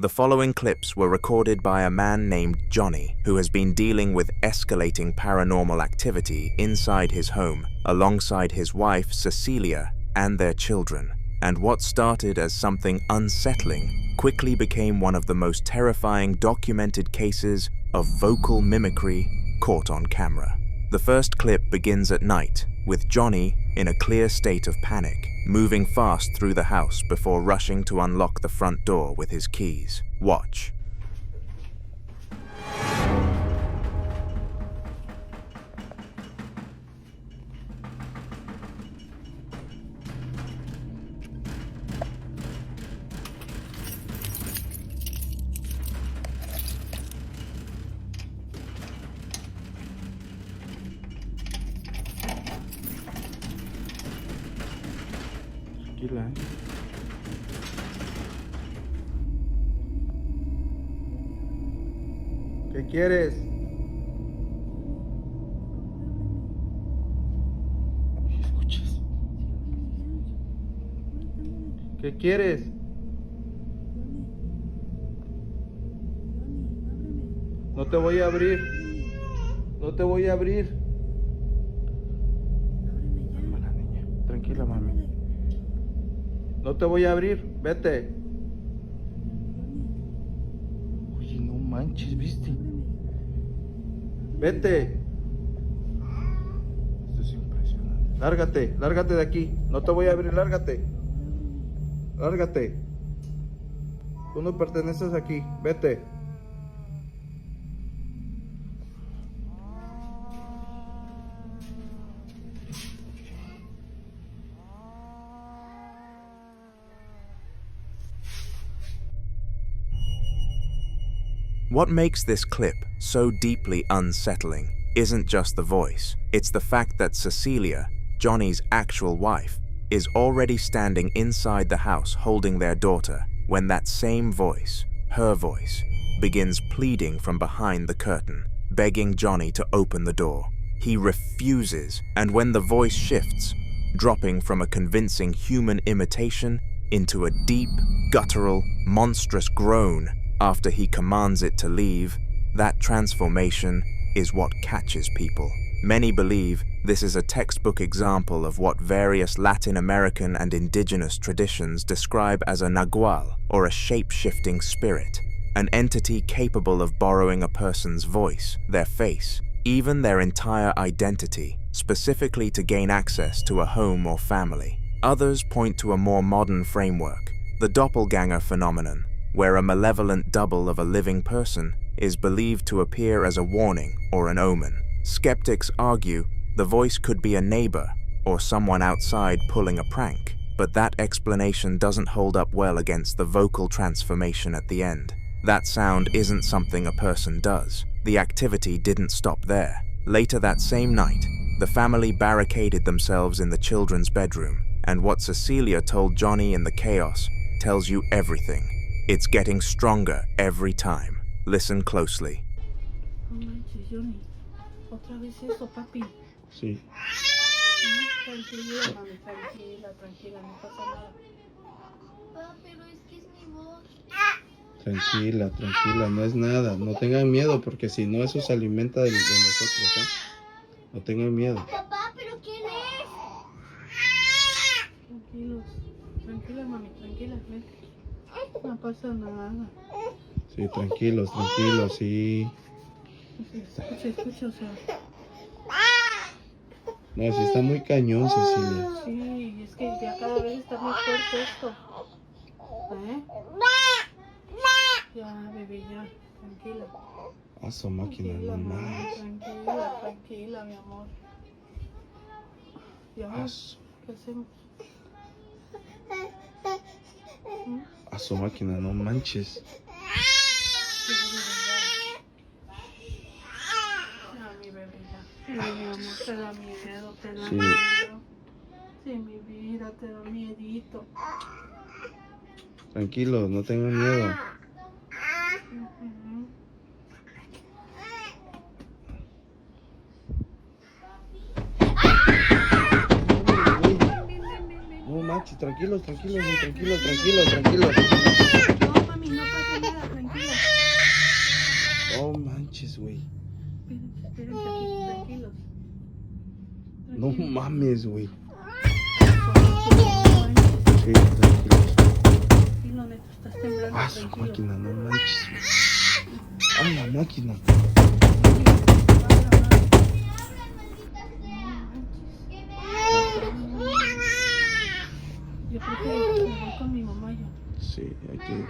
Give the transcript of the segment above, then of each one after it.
The following clips were recorded by a man named Johnny, who has been dealing with escalating paranormal activity inside his home, alongside his wife Cecilia and their children. And what started as something unsettling quickly became one of the most terrifying documented cases of vocal mimicry caught on camera. The first clip begins at night, with Johnny in a clear state of panic, moving fast through the house before rushing to unlock the front door with his keys. Watch. Tranquila, ¿Qué quieres? ¿Qué escuchas? ¿Qué quieres? No te voy a abrir. No te voy a abrir. Calma, niña. Tranquila, mami. No te voy a abrir, vete. Oye, no manches, ¿viste? Vete. Esto es impresionante. Lárgate, lárgate de aquí. No te voy a abrir, lárgate. Lárgate. Tú no perteneces aquí, vete. What makes this clip so deeply unsettling isn't just the voice, it's the fact that Cecilia, Johnny's actual wife, is already standing inside the house holding their daughter when that same voice, her voice, begins pleading from behind the curtain, begging Johnny to open the door. He refuses, and when the voice shifts, dropping from a convincing human imitation into a deep, guttural, monstrous groan after he commands it to leave, that transformation is what catches people. Many believe this is a textbook example of what various Latin American and indigenous traditions describe as a nagual, or a shape-shifting spirit, an entity capable of borrowing a person's voice, their face, even their entire identity, specifically to gain access to a home or family. Others point to a more modern framework, the doppelganger phenomenon, where a malevolent double of a living person is believed to appear as a warning or an omen. Skeptics argue the voice could be a neighbor or someone outside pulling a prank, but that explanation doesn't hold up well against the vocal transformation at the end. That sound isn't something a person does. The activity didn't stop there. Later that same night, the family barricaded themselves in the children's bedroom, and what Cecilia told Johnny in the chaos tells you everything. It's getting stronger every time. Listen closely. No manches, Johnny. Otra vez eso, papi. Sí. Tranquila, mami, tranquila, no pasa nada. Papá, pero es que es mi voz. Tranquila, tranquila, no es nada. No tengan miedo, porque si no, eso se alimenta de nosotros, ¿eh? No tengan miedo. Papá, pero ¿quién es? Tranquilos. Tranquila, mami, tranquila, ven. No pasa nada. Sí, tranquilos, sí. Escucha, o sea. No, sí está muy cañón, Cecilia. Sí, es que ya cada vez está más fuerte esto. ¿Eh? Ya, bebé, ya. Tranquila. A su máquina, Tranquila, no mami, más. tranquila, mi amor. ¿Y ahora qué hacemos? A su máquina, no manches. Ya, mi bebé, ya. Sí, mi amor, te da miedo, Sí. miedo. Sí, mi vida, te da miedito. Tranquilos, no tengan miedo. Ujú. No manches, tranquilos. No, mami, no pasa nada. manches, güey. Espérense aquí, tranquilos. No mames, güey. Tranquilo, Sí, tranquilo. neto, estás temblando, Ah, su tranquilo. máquina, no manches, güey. Ah, la máquina. Yo creo que me voy con mi mamá yo. Sí, hay que irnos.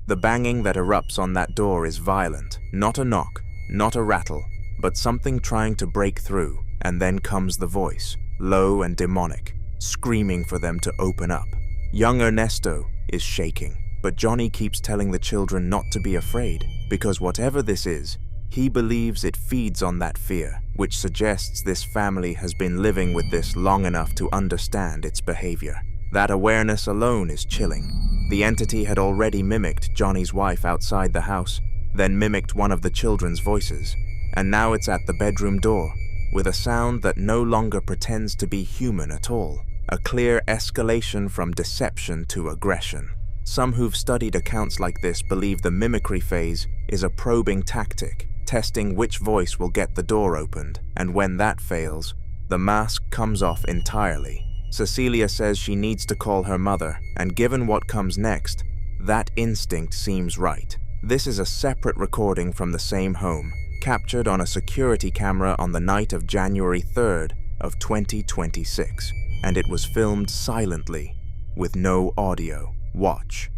The banging that erupts on that door is violent. Not a knock, not a rattle, but something trying to break through, and then comes the voice, low and demonic, screaming for them to open up. Young Ernesto is shaking, but Johnny keeps telling the children not to be afraid, because whatever this is, he believes it feeds on that fear, which suggests this family has been living with this long enough to understand its behavior. That awareness alone is chilling. The entity had already mimicked Johnny's wife outside the house, then mimicked one of the children's voices, and now it's at the bedroom door, with a sound that no longer pretends to be human at all, a clear escalation from deception to aggression. Some who've studied accounts like this believe the mimicry phase is a probing tactic, testing which voice will get the door opened, and when that fails, the mask comes off entirely. Cecilia says she needs to call her mother, and given what comes next, that instinct seems right. This is a separate recording from the same home, captured on a security camera on the night of January 3rd of 2026, and it was filmed silently, with no audio. Watch.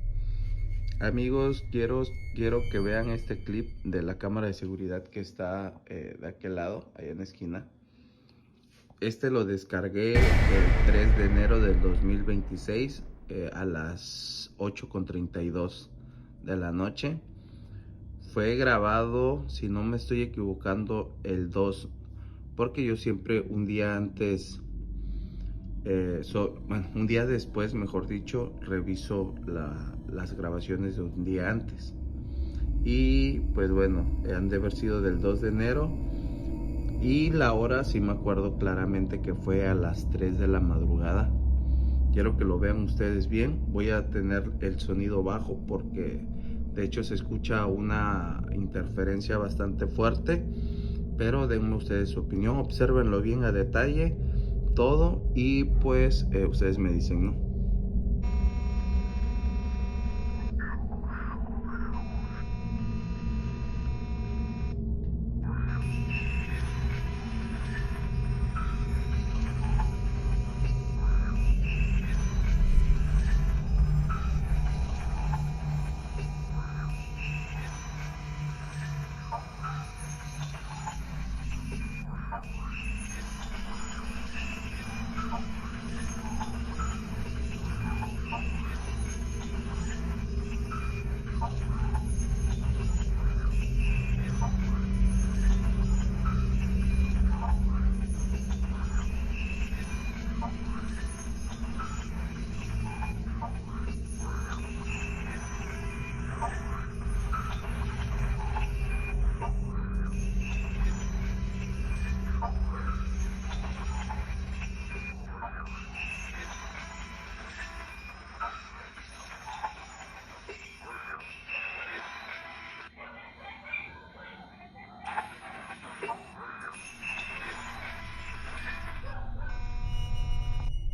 Amigos, quiero que vean este clip de la cámara de seguridad que está de aquel lado, allá en la esquina. Este lo descargué el 3 de enero del 2026 a las 8:32 de la noche. Fue grabado, si no me estoy equivocando, el 2, porque yo siempre un día antes, un día después, mejor dicho, reviso las grabaciones de un día antes. Y pues bueno, han de haber sido del 2 de enero. Y la hora sí me acuerdo claramente que fue a las 3 de la madrugada. Quiero que lo vean ustedes bien. Voy a tener el sonido bajo porque de hecho se escucha una interferencia bastante fuerte. Pero denme ustedes su opinión, obsérvenlo bien a detalle todo y pues ustedes me dicen, ¿no?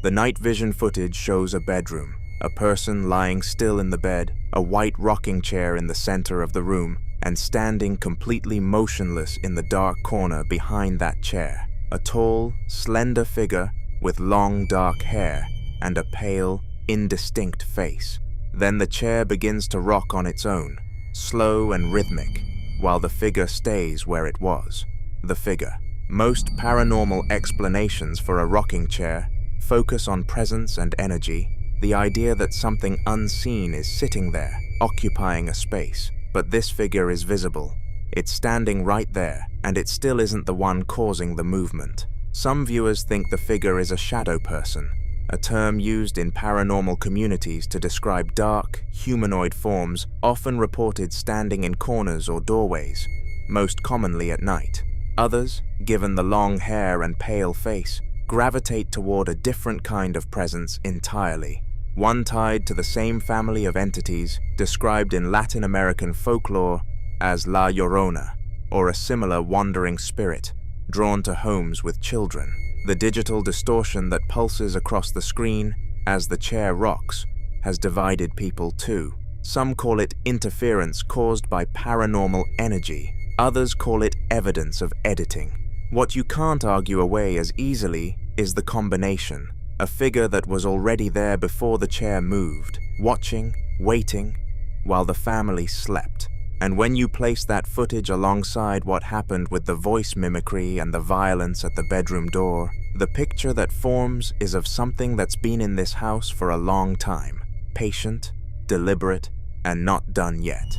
The night vision footage shows a bedroom, a person lying still in the bed, a white rocking chair in the center of the room, and standing completely motionless in the dark corner behind that chair. A tall, slender figure with long dark hair and a pale, indistinct face. Then the chair begins to rock on its own, slow and rhythmic, while the figure stays where it was. The figure. Most paranormal explanations for a rocking chair focus on presence and energy, the idea that something unseen is sitting there, occupying a space. But this figure is visible. It's standing right there, and it still isn't the one causing the movement. Some viewers think the figure is a shadow person, a term used in paranormal communities to describe dark, humanoid forms often reported standing in corners or doorways, most commonly at night. Others, given the long hair and pale face, gravitate toward a different kind of presence entirely. one tied to the same family of entities described in Latin American folklore as La Llorona, or a similar wandering spirit drawn to homes with children. The digital distortion that pulses across the screen as the chair rocks has divided people too. Some call it interference caused by paranormal energy. Others call it evidence of editing. What you can't argue away as easily is the combination. A figure that was already there before the chair moved, watching, waiting, while the family slept. And when you place that footage alongside what happened with the voice mimicry and the violence at the bedroom door, the picture that forms is of something that's been in this house for a long time, patient, deliberate, and not done yet.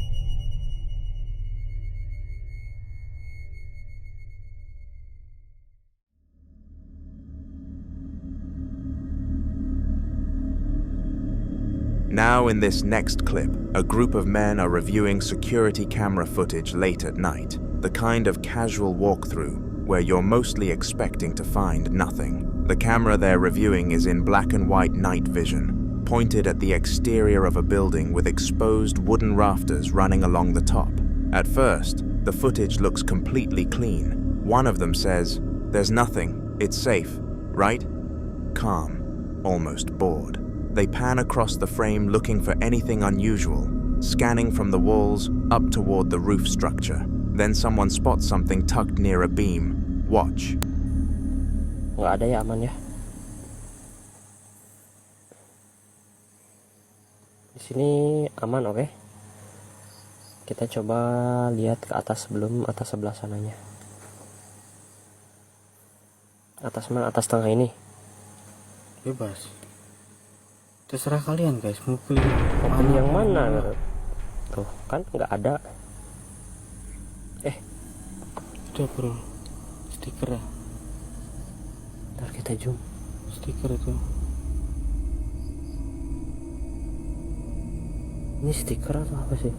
Now in this next clip, a group of men are reviewing security camera footage late at night, the kind of casual walkthrough where you're mostly expecting to find nothing. The camera they're reviewing is in black and white night vision, pointed at the exterior of a building with exposed wooden rafters running along the top. At first, the footage looks completely clean. One of them says, "There's nothing, it's safe, right?" Calm, almost bored. They pan across the frame looking for anything unusual, scanning from the walls up toward the roof structure. Then someone spots something tucked near a beam. Watch. Nggak ada ya, aman ya. Di sini aman, oke. Kita coba lihat ke atas sebelum atas sebelah sananya. Atas mana? Atas tengah ini. Bebas. Terserah kalian guys, mau pilih yang mana? Tuh kan nggak ada. Udah bro, stiker ya. Ntar kita zoom. Stiker itu. Ini stiker atau apa sih?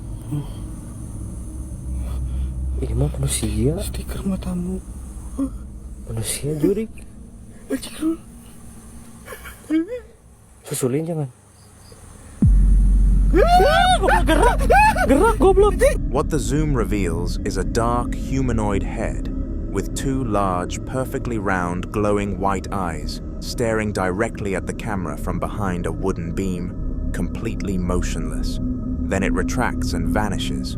Ini mah manusia. Stiker matamu. Manusia jurik. Susulin jangan. Gerak goblok. What the zoom reveals is a dark humanoid head with two large, perfectly round, glowing white eyes staring directly at the camera from behind a wooden beam, completely motionless. Then it retracts and vanishes.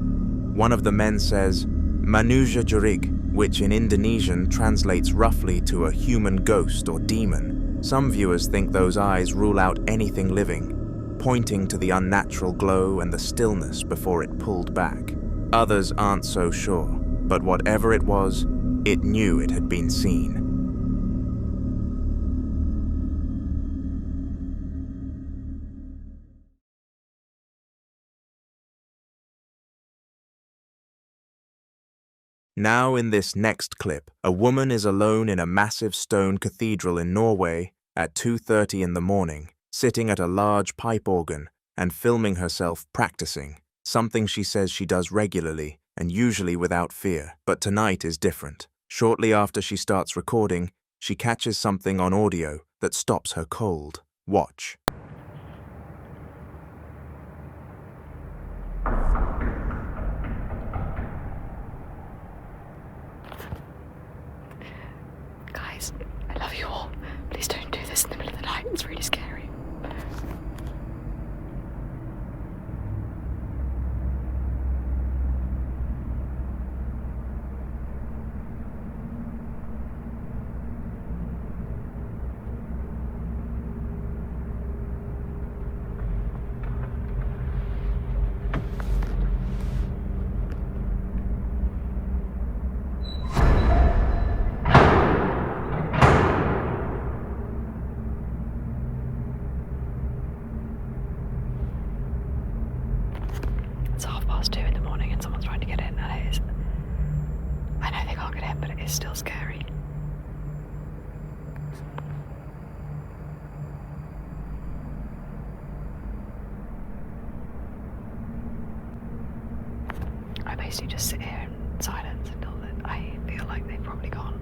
One of the men says, "Manusia jurig," which in Indonesian translates roughly to a human ghost or demon. Some viewers think those eyes rule out anything living, pointing to the unnatural glow and the stillness before it pulled back. Others aren't so sure, but whatever it was, it knew it had been seen. Now in this next clip, a woman is alone in a massive stone cathedral in Norway at 2:30 in the morning, sitting at a large pipe organ and filming herself practicing, something she says she does regularly and usually without fear. But tonight is different. Shortly after she starts recording, she catches something on audio that stops her cold. Watch. Guys, I love you all. Please don't do this in the middle of the night. It's really scary. It's 2:30 in the morning and someone's trying to get in, and it is... I know they can't get in, but it is still scary. I basically just sit here in silence until I feel like they've probably gone.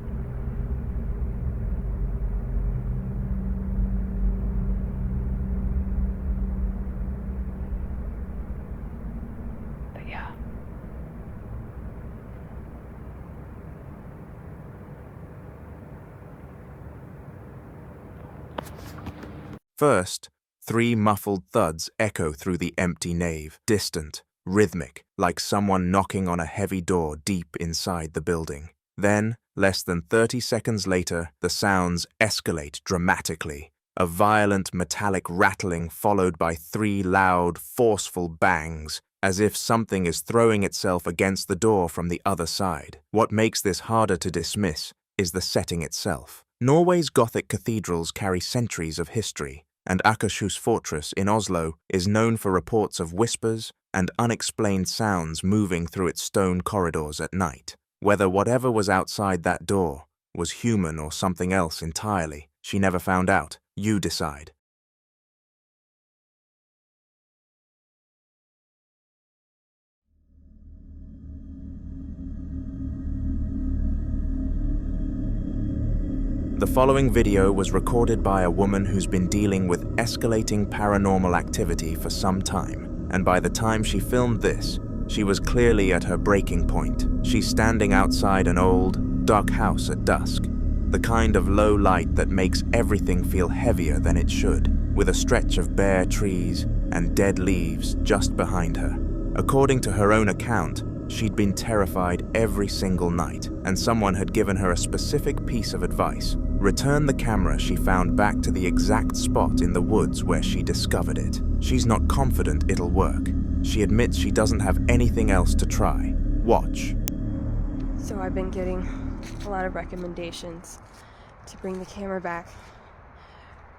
First, 3 muffled thuds echo through the empty nave, distant, rhythmic, like someone knocking on a heavy door deep inside the building. Then, less than 30 seconds later, the sounds escalate dramatically, a violent metallic rattling followed by 3 loud, forceful bangs, as if something is throwing itself against the door from the other side. What makes this harder to dismiss is the setting itself. Norway's Gothic cathedrals carry centuries of history, and Akershus Fortress in Oslo is known for reports of whispers and unexplained sounds moving through its stone corridors at night. Whether whatever was outside that door was human or something else entirely, she never found out. You decide. The following video was recorded by a woman who's been dealing with escalating paranormal activity for some time, and by the time she filmed this, she was clearly at her breaking point. She's standing outside an old, dark house at dusk, the kind of low light that makes everything feel heavier than it should, with a stretch of bare trees and dead leaves just behind her. According to her own account, she'd been terrified every single night, and someone had given her a specific piece of advice. Return the camera she found back to the exact spot in the woods where she discovered it. She's not confident it'll work. She admits she doesn't have anything else to try. Watch. So I've been getting a lot of recommendations to bring the camera back,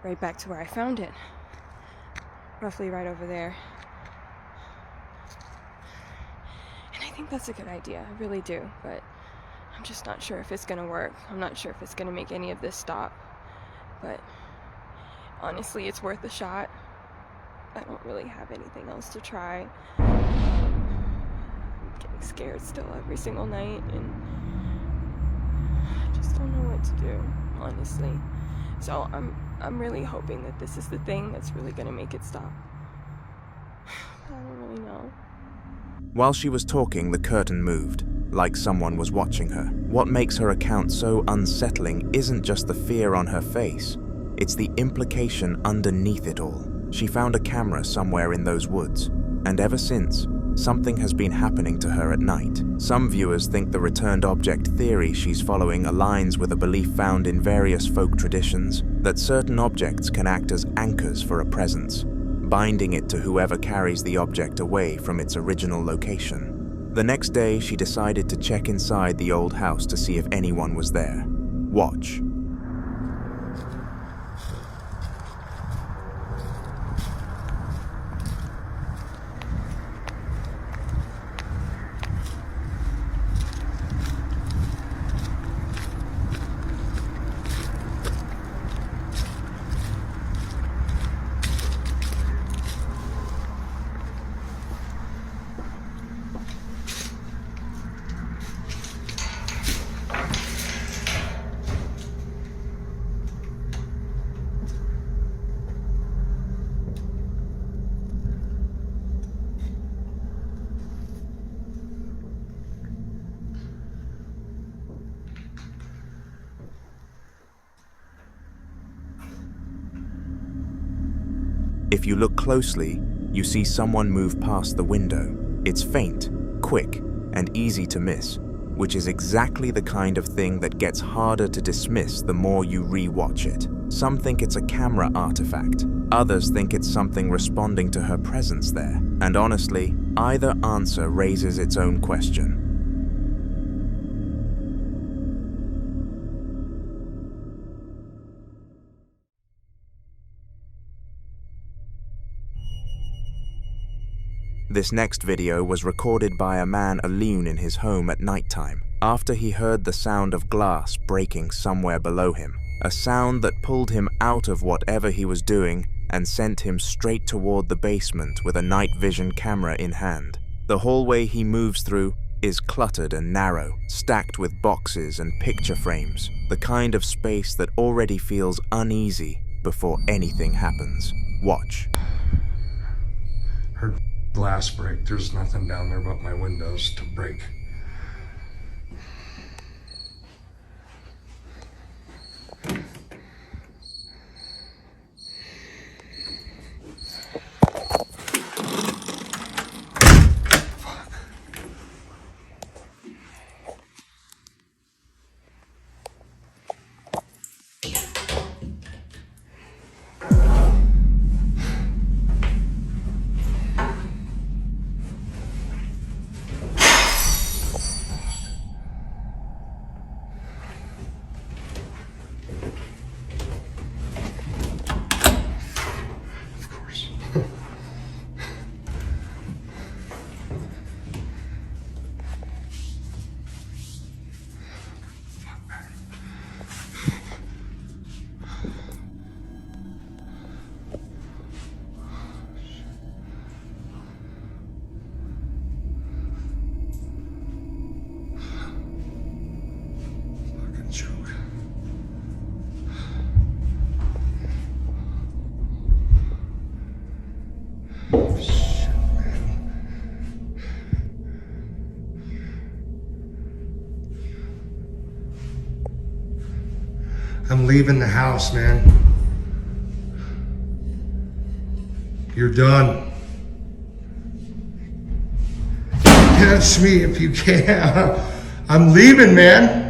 right back to where I found it. Roughly right over there. And I think that's a good idea, I really do, but I'm just not sure if it's gonna work. I'm not sure if it's gonna make any of this stop, but honestly, it's worth a shot. I don't really have anything else to try. I'm getting scared still every single night, and I just don't know what to do, honestly. So I'm really hoping that this is the thing that's really gonna make it stop. I don't really know. While she was talking, the curtain moved, like someone was watching her. What makes her account so unsettling isn't just the fear on her face, it's the implication underneath it all. She found a camera somewhere in those woods, and ever since, something has been happening to her at night. Some viewers think the returned object theory she's following aligns with a belief found in various folk traditions, that certain objects can act as anchors for a presence, binding it to whoever carries the object away from its original location. The next day, she decided to check inside the old house to see if anyone was there. Watch. If you look closely, you see someone move past the window. It's faint, quick, and easy to miss, which is exactly the kind of thing that gets harder to dismiss the more you re-watch it. Some think it's a camera artifact, others think it's something responding to her presence there, and honestly, either answer raises its own question. This next video was recorded by a man alone in his home at nighttime, after he heard the sound of glass breaking somewhere below him, a sound that pulled him out of whatever he was doing and sent him straight toward the basement with a night vision camera in hand. The hallway he moves through is cluttered and narrow, stacked with boxes and picture frames, the kind of space that already feels uneasy before anything happens. Watch. Heard glass break. There's nothing down there but my windows to break. Shit, man. I'm leaving the house, man. You're done. Catch me if you can. I'm leaving, man.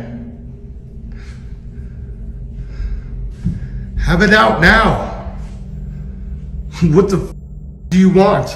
Have it out now. What the do you want?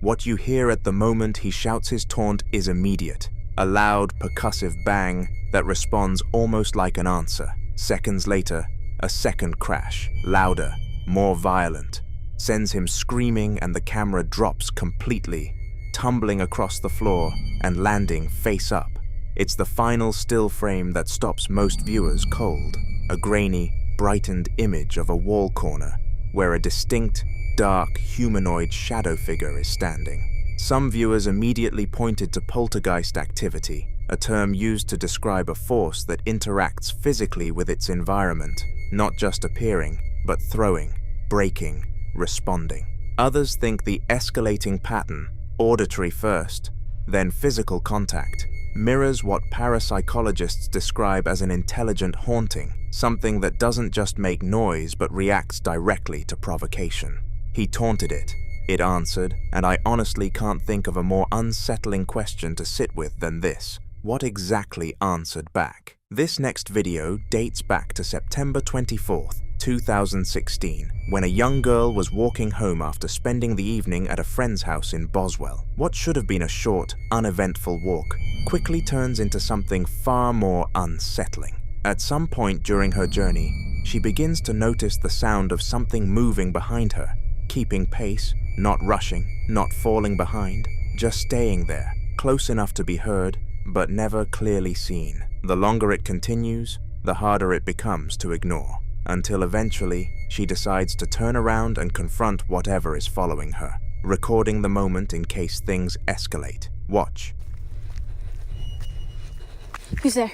What you hear at the moment he shouts his taunt is immediate, a loud, percussive bang that responds almost like an answer. Seconds later, a second crash, louder, more violent, sends him screaming, and the camera drops completely, tumbling across the floor and landing face up. It's the final still frame that stops most viewers cold, a grainy, brightened image of a wall corner where a distinct, dark, humanoid shadow figure is standing. Some viewers immediately pointed to poltergeist activity, a term used to describe a force that interacts physically with its environment, not just appearing, but throwing, breaking, responding. Others think the escalating pattern, auditory first, then physical contact, mirrors what parapsychologists describe as an intelligent haunting, something that doesn't just make noise but reacts directly to provocation. He taunted it, it answered, and I honestly can't think of a more unsettling question to sit with than this. What exactly answered back? This next video dates back to September 24th, 2016, when a young girl was walking home after spending the evening at a friend's house in Boswell. What should have been a short, uneventful walk quickly turns into something far more unsettling. At some point during her journey, she begins to notice the sound of something moving behind her, keeping pace, not rushing, not falling behind, just staying there, close enough to be heard, but never clearly seen. The longer it continues, the harder it becomes to ignore, until eventually she decides to turn around and confront whatever is following her, recording the moment in case things escalate. Watch. Who's there?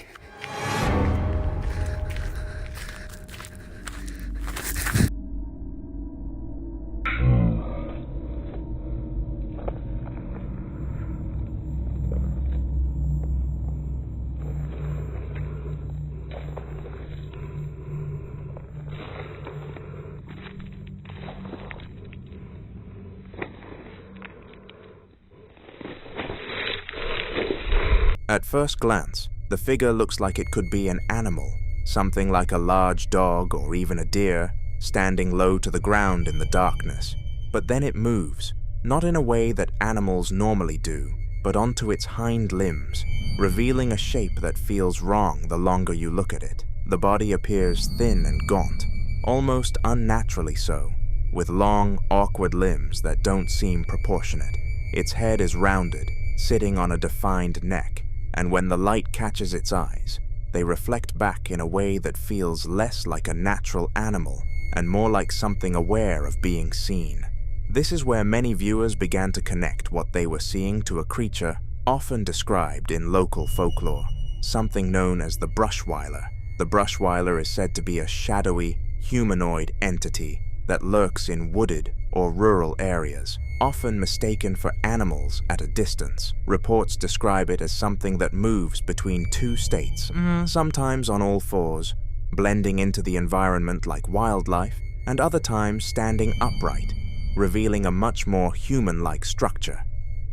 At first glance, the figure looks like it could be an animal, something like a large dog or even a deer, standing low to the ground in the darkness. But then it moves, not in a way that animals normally do, but onto its hind limbs, revealing a shape that feels wrong the longer you look at it. The body appears thin and gaunt, almost unnaturally so, with long, awkward limbs that don't seem proportionate. Its head is rounded, sitting on a defined neck, and when the light catches its eyes, they reflect back in a way that feels less like a natural animal and more like something aware of being seen. This is where many viewers began to connect what they were seeing to a creature often described in local folklore, something known as the brushweiler. The brushweiler is said to be a shadowy, humanoid entity that lurks in wooded or rural areas, often mistaken for animals at a distance. Reports describe it as something that moves between two states, sometimes on all fours, blending into the environment like wildlife, and other times standing upright, revealing a much more human-like structure.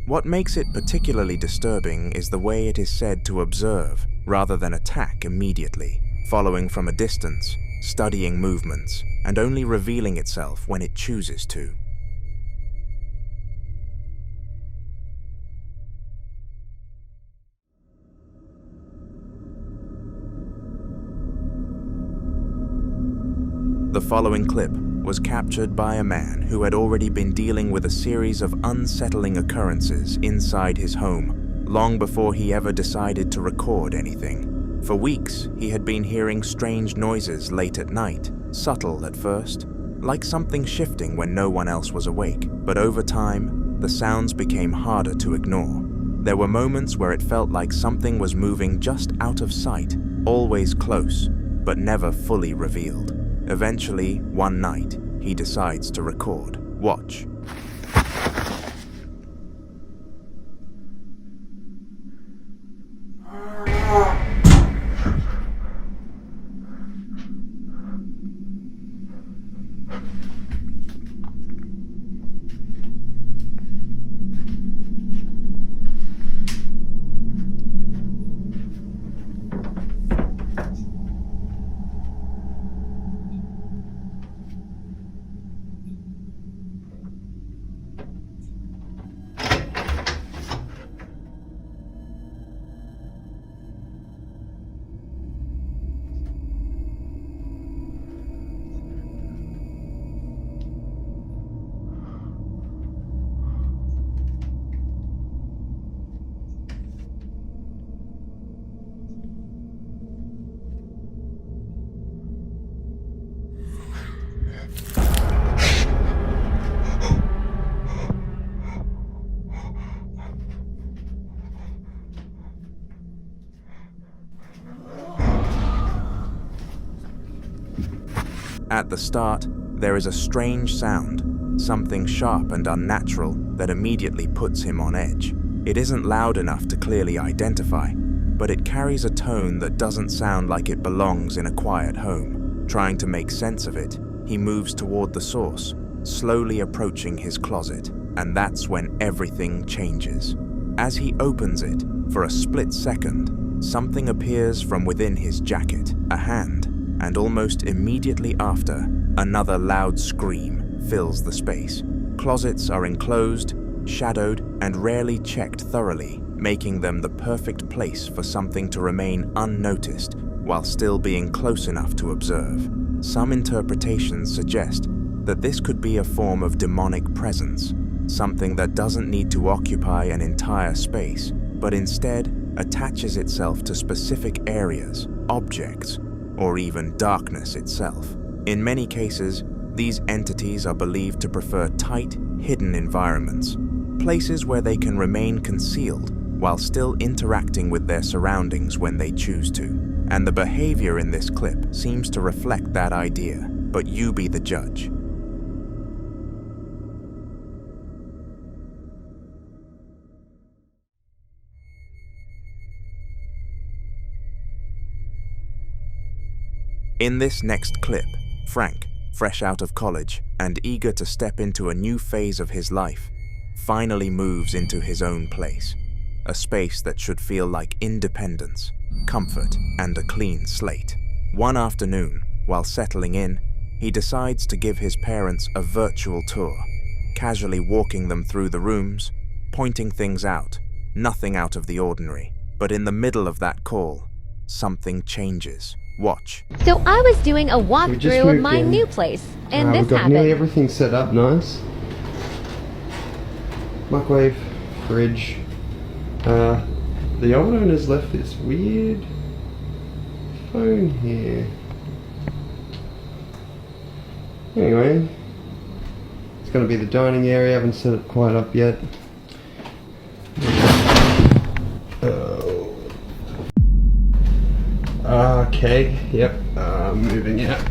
What makes it particularly disturbing is the way it is said to observe rather than attack immediately, following from a distance, studying movements, and only revealing itself when it chooses to. The following clip was captured by a man who had already been dealing with a series of unsettling occurrences inside his home, long before he ever decided to record anything. For weeks, he had been hearing strange noises late at night, subtle at first, like something shifting when no one else was awake. But over time, the sounds became harder to ignore. There were moments where it felt like something was moving just out of sight, always close, but never fully revealed. Eventually, one night, he decides to record. Watch. At the start, there is a strange sound, something sharp and unnatural that immediately puts him on edge. It isn't loud enough to clearly identify, but it carries a tone that doesn't sound like it belongs in a quiet home. Trying to make sense of it, he moves toward the source, slowly approaching his closet, and that's when everything changes. As he opens it, for a split second, something appears from within his jacket, a hand, and almost immediately after, another loud scream fills the space. Closets are enclosed, shadowed, and rarely checked thoroughly, making them the perfect place for something to remain unnoticed while still being close enough to observe. Some interpretations suggest that this could be a form of demonic presence, something that doesn't need to occupy an entire space, but instead attaches itself to specific areas, objects, or even darkness itself. In many cases, these entities are believed to prefer tight, hidden environments, places where they can remain concealed while still interacting with their surroundings when they choose to. And the behavior in this clip seems to reflect that idea, but you be the judge. In this next clip, Frank, fresh out of college and eager to step into a new phase of his life, finally moves into his own place, a space that should feel like independence, comfort, and a clean slate. One afternoon, while settling in, he decides to give his parents a virtual tour, casually walking them through the rooms, pointing things out, nothing out of the ordinary. But in the middle of that call, something changes. Watch. So I was doing a walkthrough of my new place, and this we've got happened. nearly everything set up nice. Microwave, fridge. The old owner's left this weird phone here. Anyway, it's going to be the dining area. I haven't set it quite up yet. Okay, yep, moving out.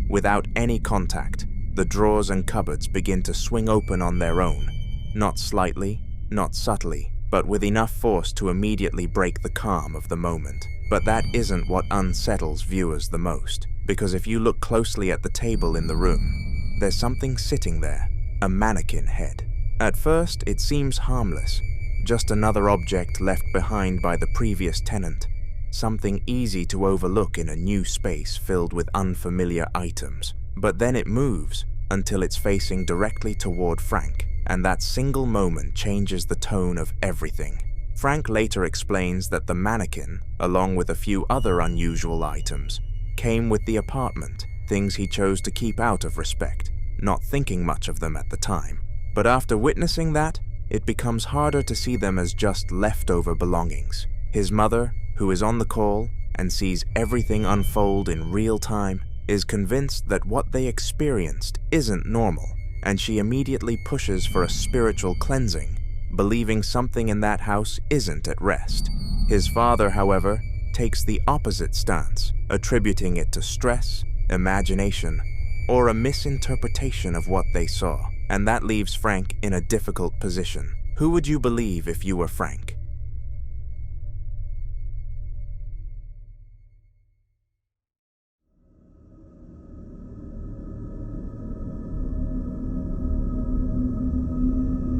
Without any contact, the drawers and cupboards begin to swing open on their own, not slightly, not subtly, but with enough force to immediately break the calm of the moment. But that isn't what unsettles viewers the most, because if you look closely at the table in the room, there's something sitting there, a mannequin head. At first, it seems harmless, just another object left behind by the previous tenant, something easy to overlook in a new space filled with unfamiliar items. But then it moves until it's facing directly toward Frank, and that single moment changes the tone of everything. Frank later explains that the mannequin, along with a few other unusual items, came with the apartment, things he chose to keep out of respect, not thinking much of them at the time. But after witnessing that, it becomes harder to see them as just leftover belongings. His mother, who is on the call and sees everything unfold in real time, is convinced that what they experienced isn't normal, and she immediately pushes for a spiritual cleansing, believing something in that house isn't at rest. His father, however, takes the opposite stance, attributing it to stress, imagination, or a misinterpretation of what they saw. And that leaves Frank in a difficult position. Who would you believe if you were Frank?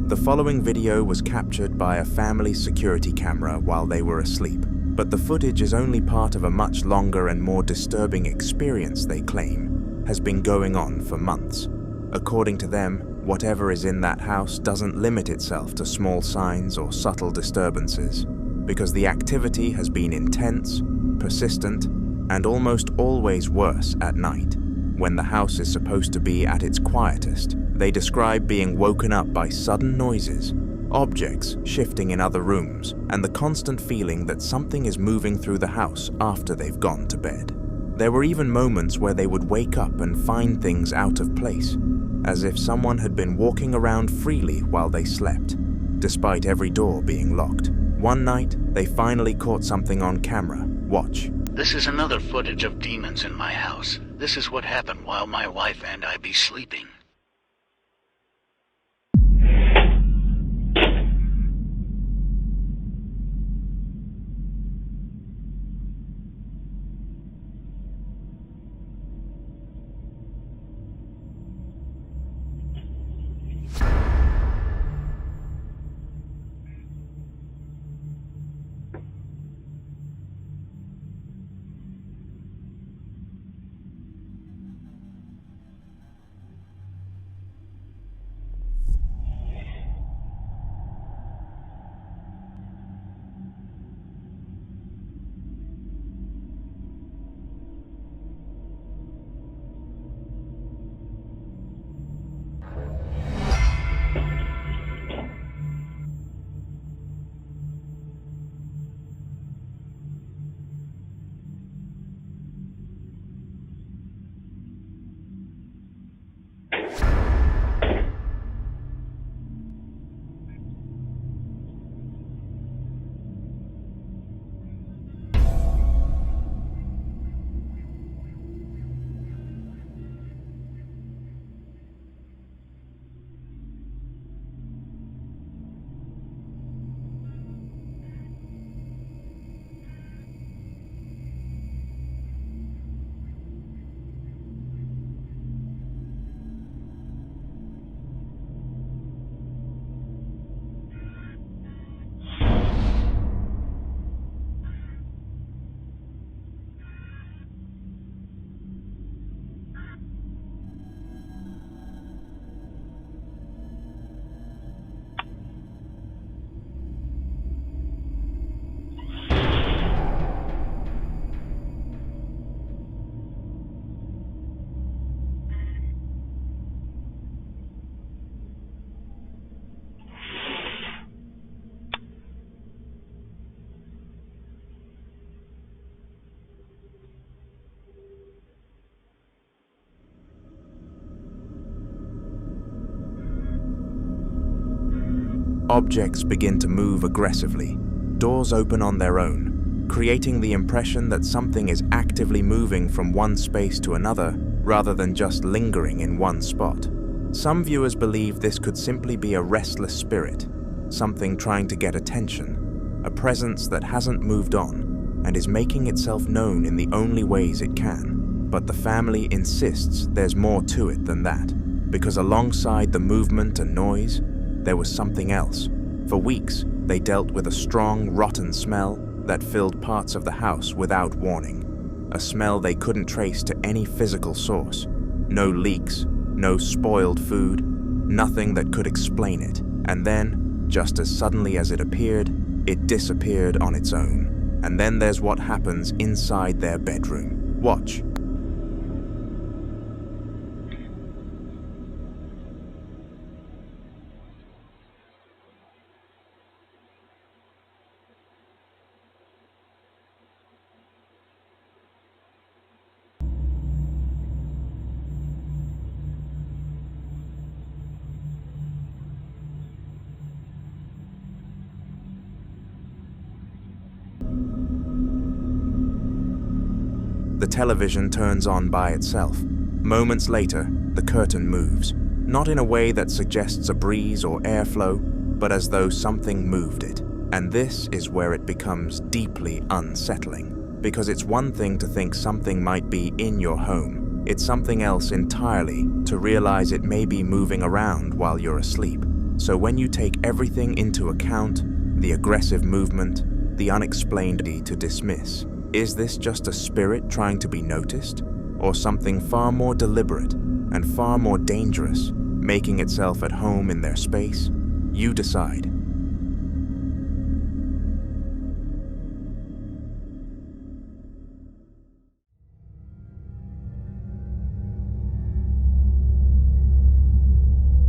The following video was captured by a family security camera while they were asleep, but the footage is only part of a much longer and more disturbing experience they claim has been going on for months. According to them, whatever is in that house doesn't limit itself to small signs or subtle disturbances, because the activity has been intense, persistent, and almost always worse at night, when the house is supposed to be at its quietest. They describe being woken up by sudden noises, objects shifting in other rooms, and the constant feeling that something is moving through the house after they've gone to bed. There were even moments where they would wake up and find things out of place, as if someone had been walking around freely while they slept, despite every door being locked. One night, they finally caught something on camera. Watch. This is another footage of demons in my house. This is what happened while my wife and I be sleeping. Objects begin to move aggressively. Doors open on their own, creating the impression that something is actively moving from one space to another rather than just lingering in one spot. Some viewers believe this could simply be a restless spirit, something trying to get attention, a presence that hasn't moved on and is making itself known in the only ways it can. But the family insists there's more to it than that, because alongside the movement and noise, there was something else. For weeks, they dealt with a strong, rotten smell that filled parts of the house without warning. A smell they couldn't trace to any physical source. No leaks, no spoiled food, nothing that could explain it. And then, just as suddenly as it appeared, it disappeared on its own. And then there's what happens inside their bedroom. Watch. The television turns on by itself. Moments later, the curtain moves, not in a way that suggests a breeze or airflow, but as though something moved it. And this is where it becomes deeply unsettling, because it's one thing to think something might be in your home. It's something else entirely to realize it may be moving around while you're asleep. So when you take everything into account, the aggressive movement, the unexplained to dismiss, is this just a spirit trying to be noticed? Or something far more deliberate and far more dangerous, making itself at home in their space? You decide.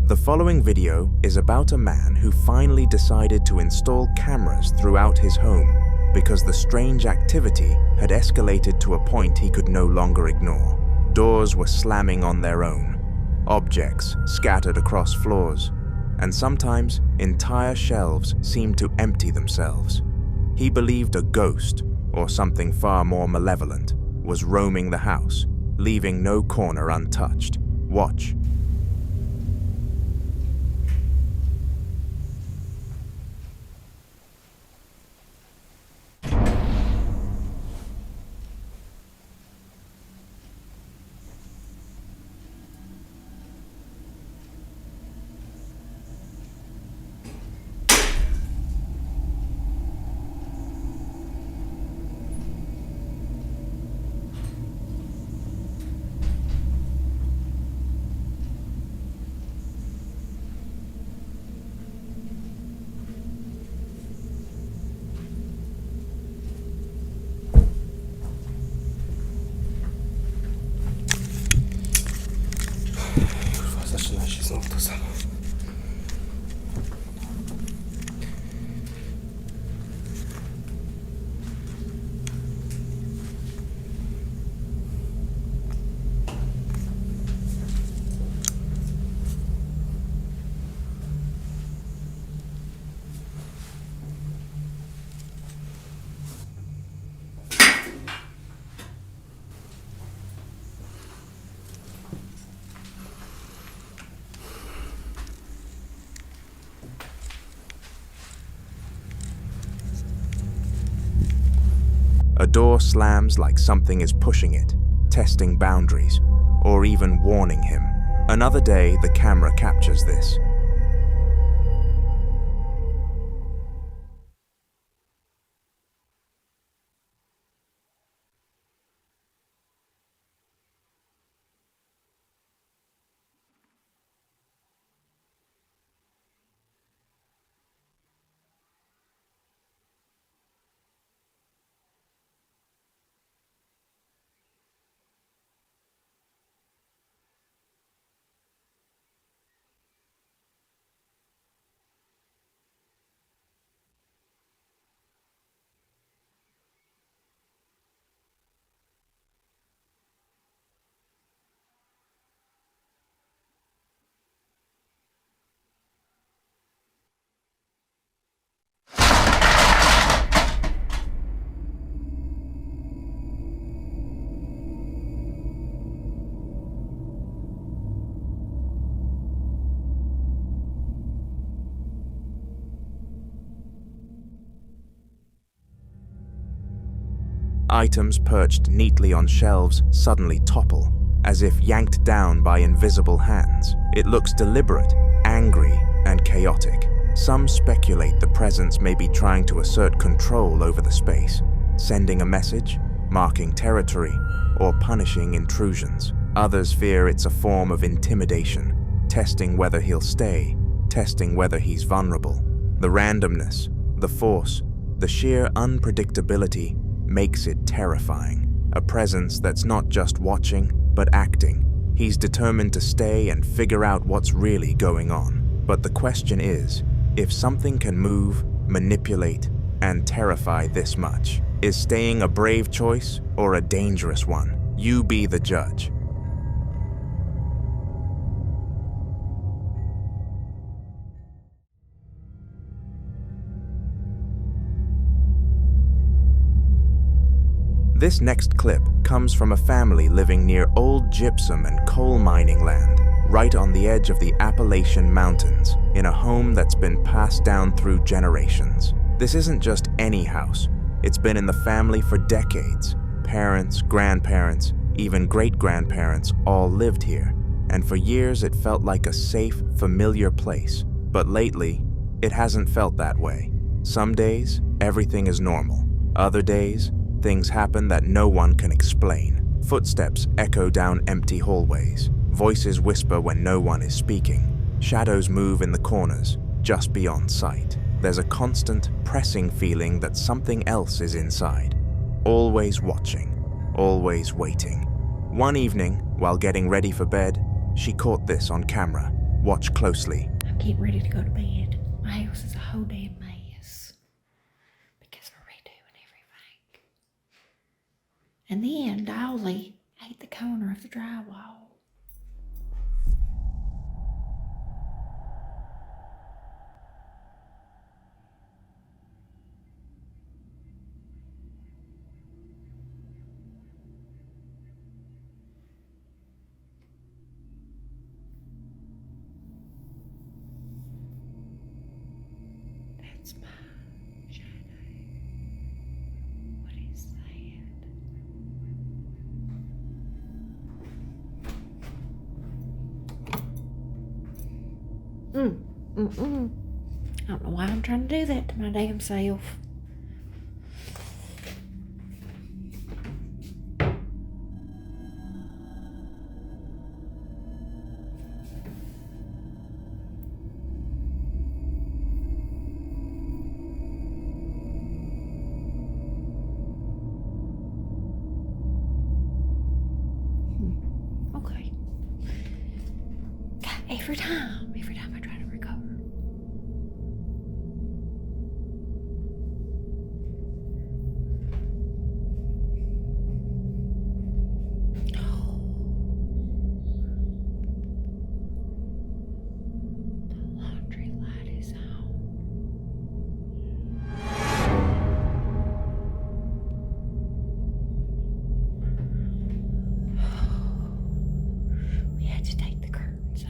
The following video is about a man who finally decided to install cameras throughout his home because the strange activity had escalated to a point he could no longer ignore. Doors were slamming on their own, objects scattered across floors, and sometimes entire shelves seemed to empty themselves. He believed a ghost, or something far more malevolent, was roaming the house, leaving no corner untouched. Watch. Zaczyna się znowu to samo. A door slams like something is pushing it, testing boundaries, or even warning him. Another day, the camera captures this. Items perched neatly on shelves suddenly topple, as if yanked down by invisible hands. It looks deliberate, angry, and chaotic. Some speculate the presence may be trying to assert control over the space, sending a message, marking territory, or punishing intrusions. Others fear it's a form of intimidation, testing whether he'll stay, testing whether he's vulnerable. The randomness, the force, the sheer unpredictability makes it terrifying. A presence that's not just watching, but acting. He's determined to stay and figure out what's really going on. But the question is, if something can move, manipulate, and terrify this much, is staying a brave choice or a dangerous one? You be the judge. This next clip comes from a family living near old gypsum and coal mining land, right on the edge of the Appalachian Mountains, in a home that's been passed down through generations. This isn't just any house. It's been in the family for decades. Parents, grandparents, even great-grandparents all lived here, and for years it felt like a safe, familiar place. But lately, it hasn't felt that way. Some days, everything is normal. Other days, things happen that no one can explain. Footsteps echo down empty hallways. Voices whisper when no one is speaking. Shadows move in the corners, just beyond sight. There's a constant, pressing feeling that something else is inside. Always watching, always waiting. One evening, while getting ready for bed, she caught this on camera. Watch closely. I'm getting ready to go to bed. My house is a whole damn mess. Because we're redoing everything. And then Dolly ate the corner of the drywall. That's my shadow. What is that? I don't know why I'm trying to do that to my damn self. Okay. God, every time I try to recover. The laundry light is on. We had to take the curtains off.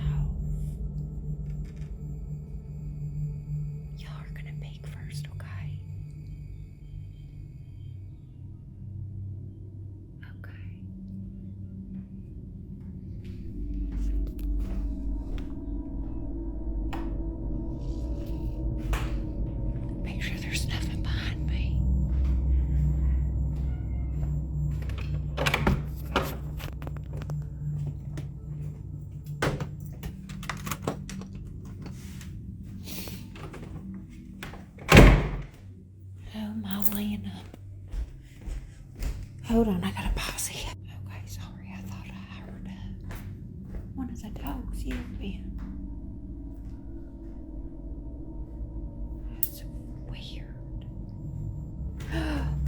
Y'all are gonna peek first, okay? Okay. Make sure there's nothing behind me. Oh, my Lena. Hold on, I gotta pause it. Okay, sorry, I thought I heard one of the dogs yelping. That's weird.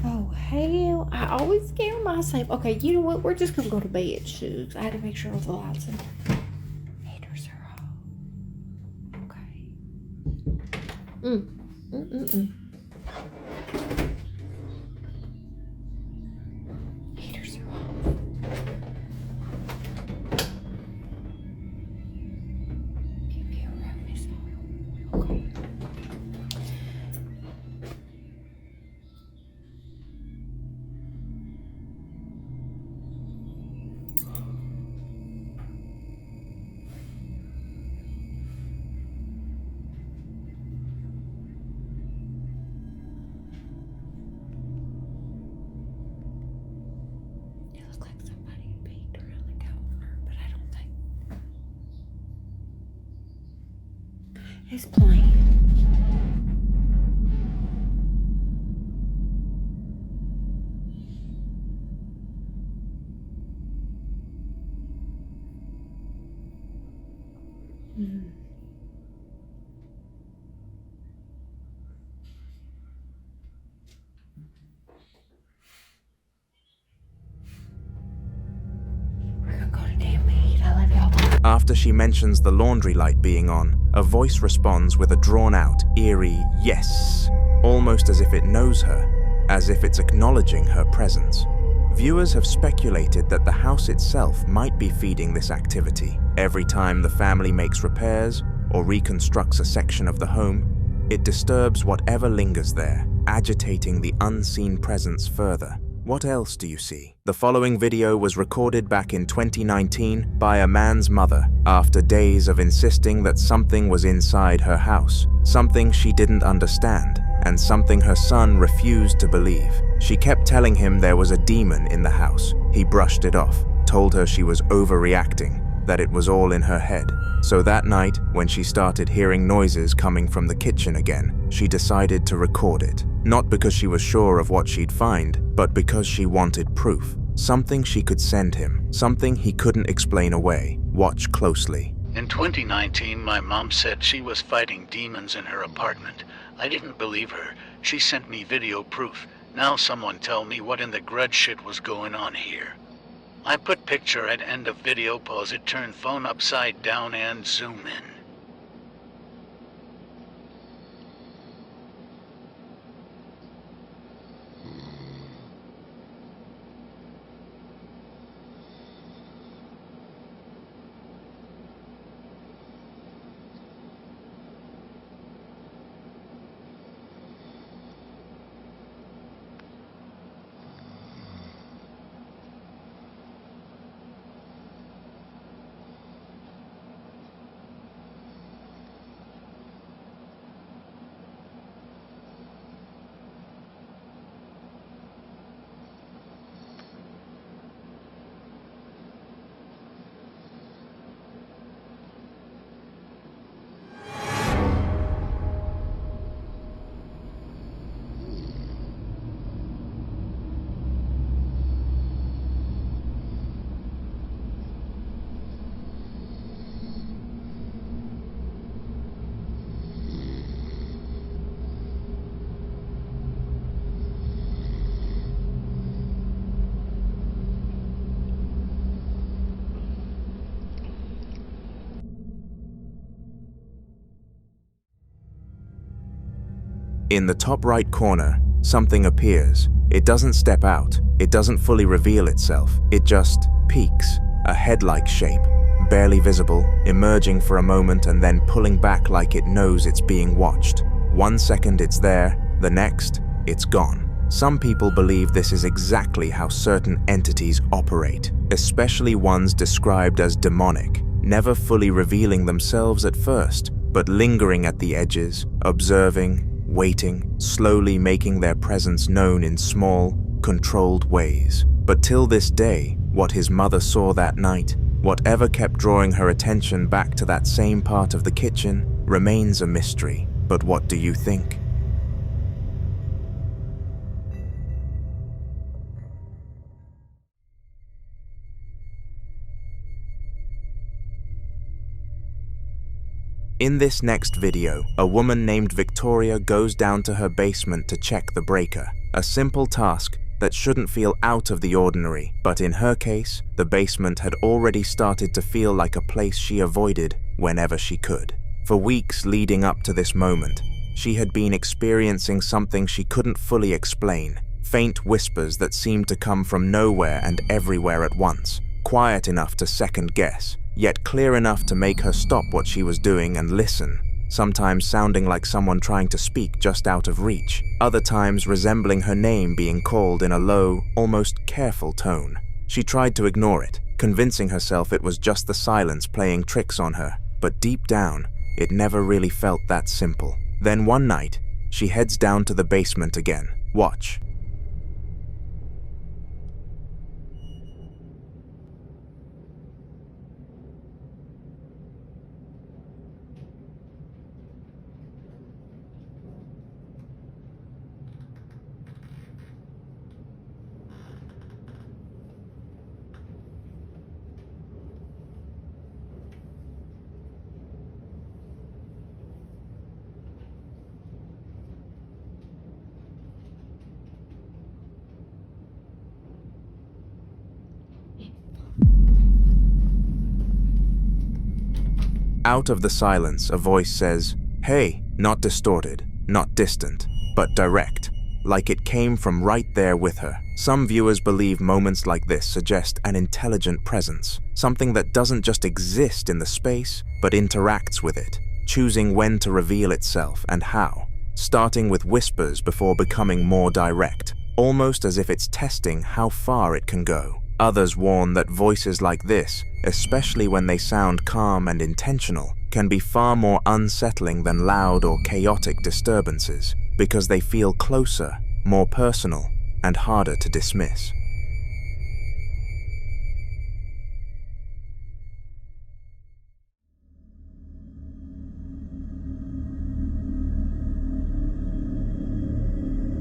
Oh, hell. I always scare myself. Okay, you know what? We're just gonna go to bed, Shooks. I had to make sure all the lights and heaters are off. Okay. Heaters are off. Keep your room is on. Okay. It's plain. After she mentions the laundry light being on, a voice responds with a drawn-out, eerie yes, almost as if it knows her, as if it's acknowledging her presence. Viewers have speculated that the house itself might be feeding this activity. Every time the family makes repairs or reconstructs a section of the home, it disturbs whatever lingers there, agitating the unseen presence further. What else do you see? The following video was recorded back in 2019 by a man's mother after days of insisting that something was inside her house, something she didn't understand, and something her son refused to believe. She kept telling him there was a demon in the house. He brushed it off, told her she was overreacting, that it was all in her head. So that night, when she started hearing noises coming from the kitchen again, she decided to record it. Not because she was sure of what she'd find, but because she wanted proof. Something she could send him, something he couldn't explain away. Watch closely. In 2019, my mom said she was fighting demons in her apartment. I didn't believe her. She sent me video proof. Now someone tell me what in the grudge shit was going on here. I put picture at end of video, pause it, turn phone upside down and zoom in. In the top right corner, something appears. It doesn't step out. It doesn't fully reveal itself. It just peeks, a head-like shape, barely visible, emerging for a moment and then pulling back like it knows it's being watched. 1 second it's there, the next, it's gone. Some people believe this is exactly how certain entities operate, especially ones described as demonic, never fully revealing themselves at first, but lingering at the edges, observing, waiting, slowly making their presence known in small, controlled ways. But till this day, what his mother saw that night, whatever kept drawing her attention back to that same part of the kitchen, remains a mystery. But what do you think? In this next video, a woman named Victoria goes down to her basement to check the breaker. A simple task that shouldn't feel out of the ordinary, but in her case, the basement had already started to feel like a place she avoided whenever she could. For weeks leading up to this moment, she had been experiencing something she couldn't fully explain, faint whispers that seemed to come from nowhere and everywhere at once, quiet enough to second guess, yet clear enough to make her stop what she was doing and listen, sometimes sounding like someone trying to speak just out of reach, other times resembling her name being called in a low, almost careful tone. She tried to ignore it, convincing herself it was just the silence playing tricks on her, but deep down, it never really felt that simple. Then one night, she heads down to the basement again. Watch. Out of the silence, a voice says, "Hey," not distorted, not distant, but direct, like it came from right there with her. Some viewers believe moments like this suggest an intelligent presence, something that doesn't just exist in the space, but interacts with it, choosing when to reveal itself and how, starting with whispers before becoming more direct, almost as if it's testing how far it can go. Others warn that voices like this, especially when they sound calm and intentional, can be far more unsettling than loud or chaotic disturbances, because they feel closer, more personal, and harder to dismiss.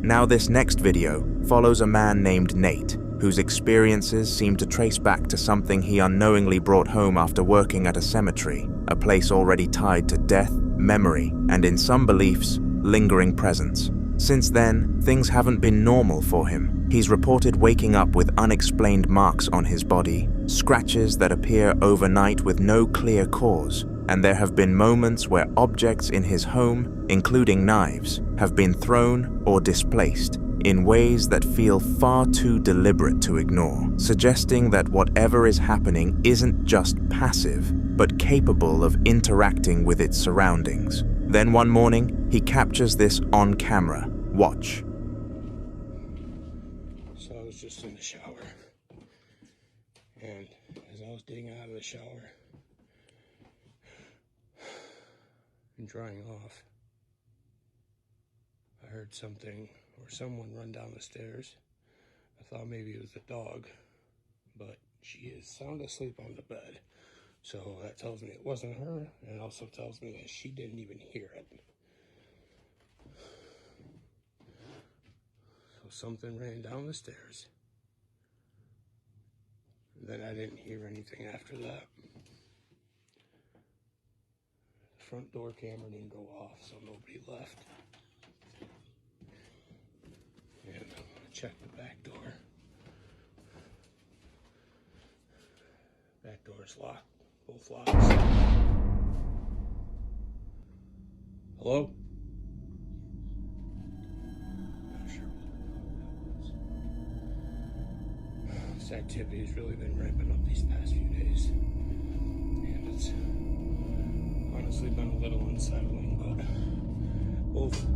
Now this next video follows a man named Nate, whose experiences seem to trace back to something he unknowingly brought home after working at a cemetery, a place already tied to death, memory, and in some beliefs, lingering presence. Since then, things haven't been normal for him. He's reported waking up with unexplained marks on his body, scratches that appear overnight with no clear cause, and there have been moments where objects in his home, including knives, have been thrown or displaced in ways that feel far too deliberate to ignore, suggesting that whatever is happening isn't just passive, but capable of interacting with its surroundings. Then one morning, he captures this on camera. Watch. So I was just in the shower, and as I was getting out of the shower and drying off, I heard something or someone run down the stairs. I thought maybe it was a dog, but she is sound asleep on the bed. So that tells me it wasn't her, and it also tells me that she didn't even hear it. So something ran down the stairs. And then I didn't hear anything after that. The front door camera didn't go off, so nobody left. And I checked the back door. Back door is locked. Both locks. Hello? Not sure what that was. This activity has really been ramping up these past few days. And it's honestly been a little unsettling, but both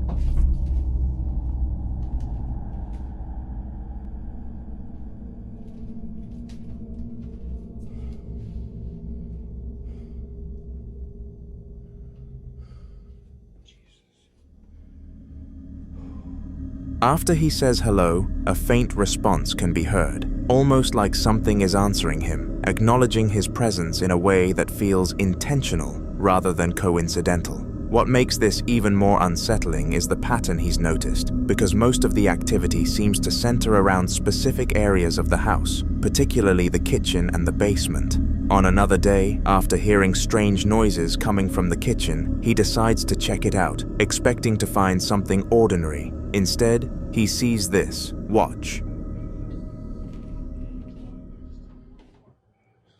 After he says hello, a faint response can be heard, almost like something is answering him, acknowledging his presence in a way that feels intentional rather than coincidental. What makes this even more unsettling is the pattern he's noticed, because most of the activity seems to center around specific areas of the house, particularly the kitchen and the basement. On another day, after hearing strange noises coming from the kitchen, he decides to check it out, expecting to find something ordinary. Instead, he sees this. Watch.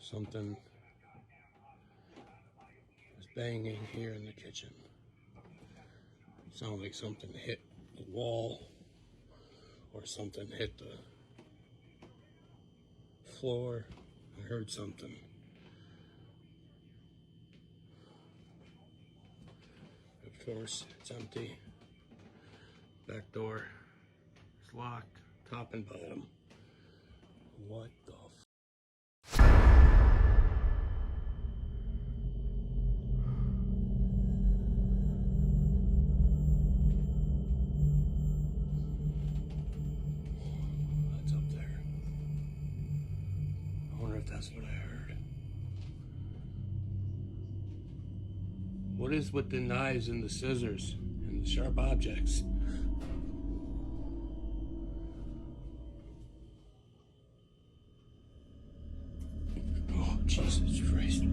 something was banging here in the kitchen. Sounded like something hit the wall or something hit the floor. I heard something. Of course, it's empty. Back door is locked, top and bottom. What the That's up there. I wonder if that's what I heard. What is with the knives and the scissors and the sharp objects? Jesus Christ.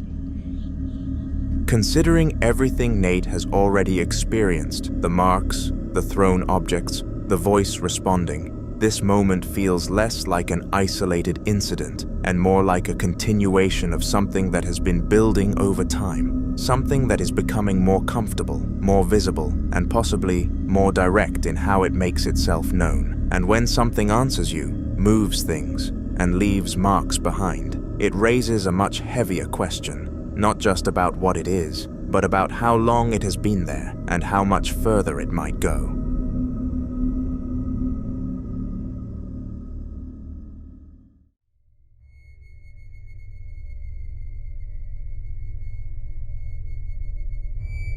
Considering everything Nate has already experienced, the marks, the thrown objects, the voice responding, this moment feels less like an isolated incident and more like a continuation of something that has been building over time. something that is becoming more comfortable, more visible, and possibly more direct in how it makes itself known. And when something answers you, moves things, and leaves marks behind, it raises a much heavier question, not just about what it is, but about how long it has been there and how much further it might go.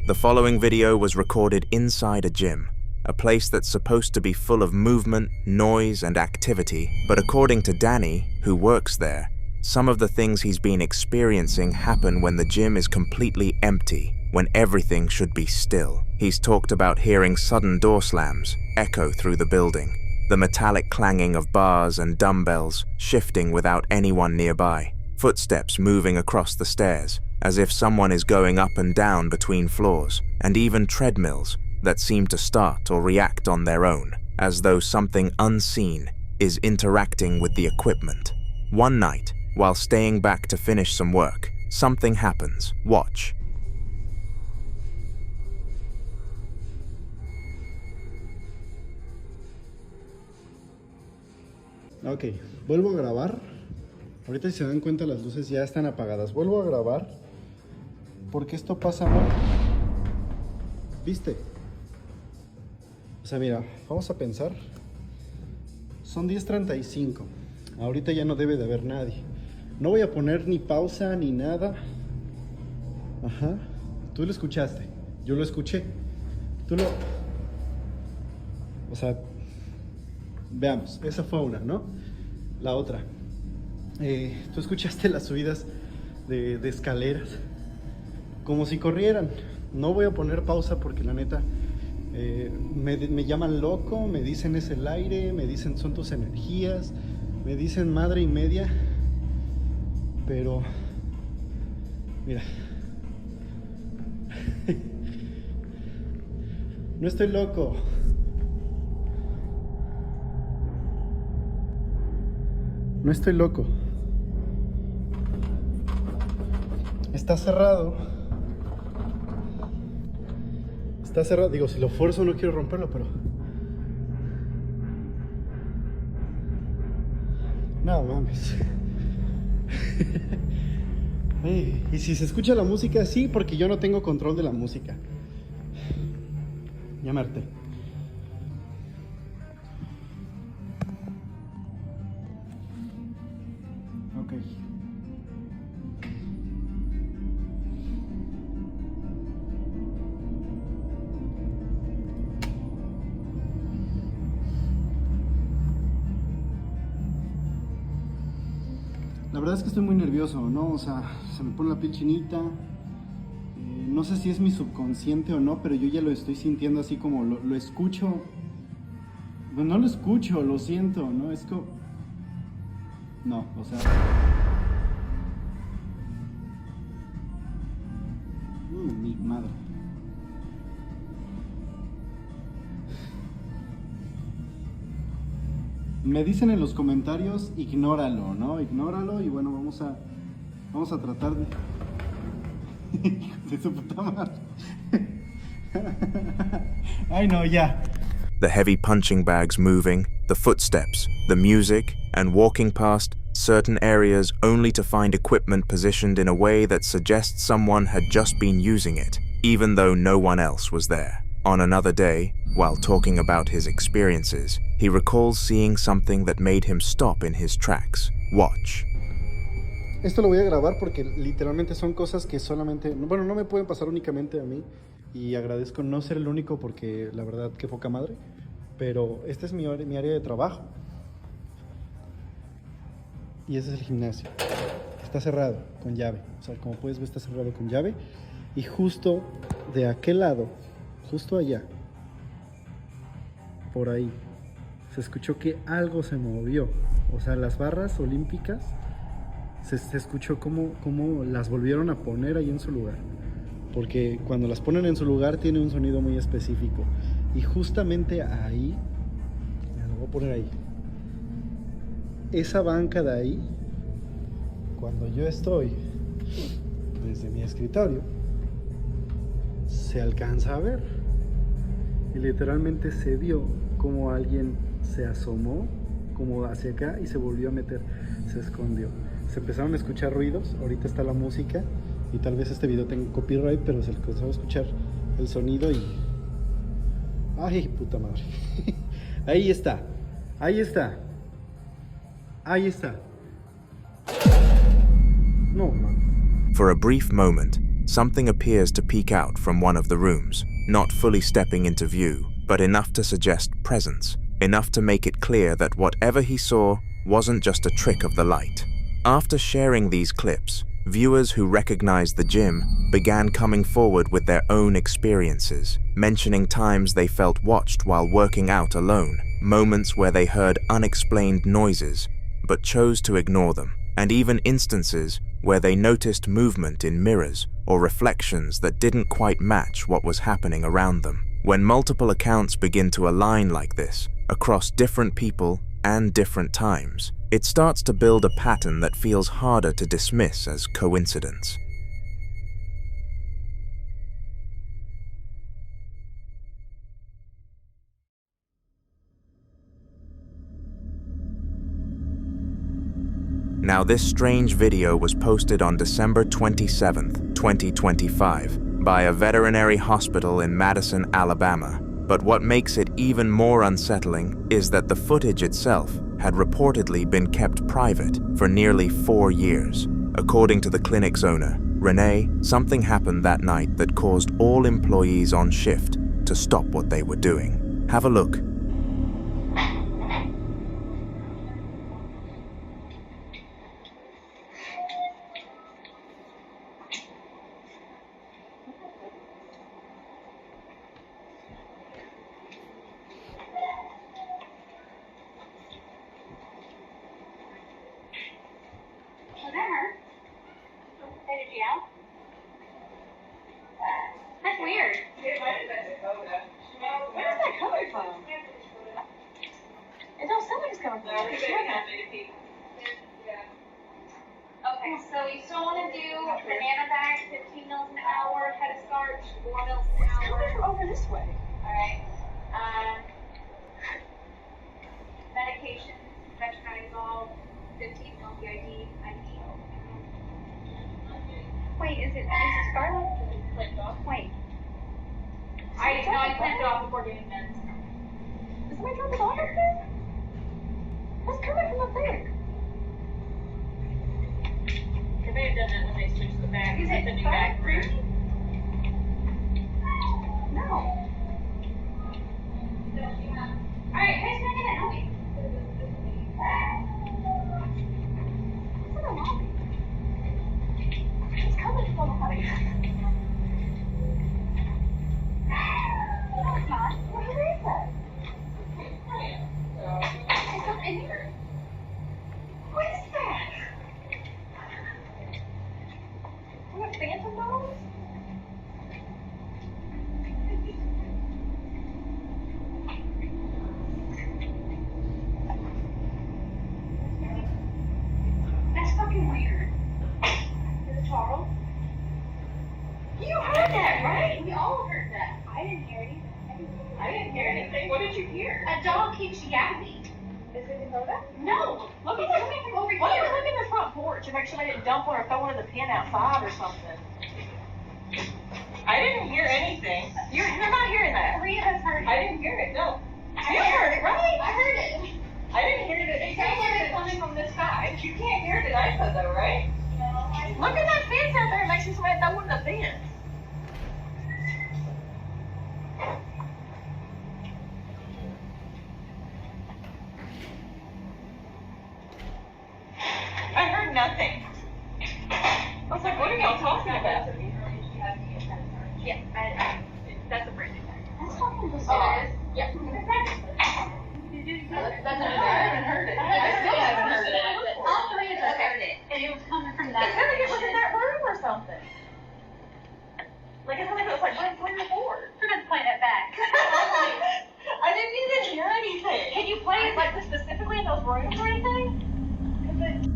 The following video was recorded inside a gym, a place that's supposed to be full of movement, noise, and activity, but according to Danny, who works there, some of the things he's been experiencing happen when the gym is completely empty, when everything should be still. He's talked about hearing sudden door slams echo through the building, the metallic clanging of bars and dumbbells shifting without anyone nearby, footsteps moving across the stairs, as if someone is going up and down between floors, and even treadmills that seem to start or react on their own, as though something unseen is interacting with the equipment. One night, while staying back to finish some work, something happens. Watch. Ok, vuelvo a grabar. Ahorita si se dan cuenta las luces ya están apagadas. Vuelvo a grabar porque esto pasa ahora. ¿Viste? O sea, mira, vamos a pensar. Son 10:35. Ahorita ya no debe de haber nadie. No voy a poner ni pausa ni nada. Ajá. Tú lo escuchaste. Yo lo escuché. Tú lo... O sea, veamos. Esa fue una, ¿no? La otra. Tú escuchaste las subidas de escaleras. Como si corrieran. No voy a poner pausa porque la neta me llaman loco, me dicen es el aire, me dicen son tus energías, me dicen madre y media, pero mira, no estoy loco. No estoy loco. Está cerrado. Está cerrado. Digo, si lo fuerzo no quiero romperlo, pero... No mames. Y si se escucha la música, sí, porque yo no tengo control de la música. Llamarte. Ok. La verdad es que estoy muy nervioso, ¿no? O sea, se me pone la piel chinita. No sé si es mi subconsciente o no, pero yo ya lo estoy sintiendo así como lo escucho. Bueno, no lo escucho, lo siento, ¿no? Es como... No, o sea... mi madre. Me dicen en los comentarios, ignóralo, ¿no? Ignóralo y bueno, vamos a tratar de... de su puta madre. Ay, no, ya. The heavy punching bags moving, the footsteps, the music, and walking past certain areas only to find equipment positioned in a way that suggests someone had just been using it, even though no one else was there. On another day, while talking about his experiences, he recalls seeing something that made him stop in his tracks. Watch. Esto lo voy a grabar porque literalmente son cosas que solamente... Bueno, no me pueden pasar únicamente a mí. Y agradezco no ser el único porque la verdad que poca madre. Pero este es mi área de trabajo. Y ese es el gimnasio. Está cerrado con llave. O sea, como puedes ver está cerrado con llave. Y justo de aquel lado, justo allá, por ahí, se escuchó que algo se movió. O sea, las barras olímpicas... Se escuchó cómo las volvieron a poner ahí en su lugar. Porque cuando las ponen en su lugar tiene un sonido muy específico. Y justamente ahí, lo voy a poner ahí. Esa banca de ahí, cuando yo estoy desde mi escritorio, se alcanza a ver. Y literalmente se vio como alguien se asomó como hacia acá y se volvió a meter, se escondió. Se empezaron a escuchar ruidos, ahorita está la música y tal vez este video tenga copyright, pero se alcanzó a escuchar el sonido y... ¡Ay, puta madre! Ahí está, ahí está, ahí está. No, man. For a brief moment, something appears to peek out from one of the rooms, not fully stepping into view, but enough to suggest presence, enough to make it clear that whatever he saw wasn't just a trick of the light. After sharing these clips, viewers who recognized the gym began coming forward with their own experiences, mentioning times they felt watched while working out alone, moments where they heard unexplained noises but chose to ignore them, and even instances where they noticed movement in mirrors or reflections that didn't quite match what was happening around them. When multiple accounts begin to align like this, across different people and different times, it starts to build a pattern that feels harder to dismiss as coincidence. Now, this strange video was posted on December 27th, 2025, by a veterinary hospital in Madison, Alabama. But what makes it even more unsettling is that the footage itself had reportedly been kept private for nearly 4 years. According to the clinic's owner, Renee, something happened that night that caused all employees on shift to stop what they were doing. Have a look. That's weird. Where is that coming from? It don't sound like it's coming from there. Okay, so you still want to do banana bag, 15 mils an hour, head of starch, 4 mils an hour. It's coming from over this way. Alright. Medication, metronidazole, 15 mils BID, IV. Wait, is it Scarlet? Wait. I clamped it off before getting meds. Is somebody dropping it off up there? What's coming from up there? They may have done that when they switched the bag. Is it the new bag free? No. Alright, who's gonna get it? Help me. What's in the lobby? It's coming from the lobby. No, it's not. Where is that? It's not in here. What is that? What, phantom dolls? That's fucking weird. Is it Charles? You heard that, right? We all heard that. I didn't hear anything. I didn't hear anything. What did you hear? A dog keeps yapping. Is it in Dakota? No. Look, it's coming from over here. Look at the front porch and make sure they didn't dump one or throw one in the pen outside or something. I didn't hear anything. You're not hearing that. Three of us heard it. I didn't hear it, no. You heard it, right? I heard it. I didn't hear it. It sounds like it's coming from this side. You can't hear it at ISO though, right? No. Look at that fence out there. It makes you somebody throw one in the fence. I heard nothing. I was like, what are y'all talking about? Yeah, that's a brand new bag. That's fucking bizarre. It is? Yeah. I haven't heard it. I still haven't heard it. All three of us heard it. And it was coming from that. It sounded like it was in that room or something. Like it sounded like it was like right before. We're going to play that back. I didn't even hear anything. Can you play it like specifically in those rooms or anything?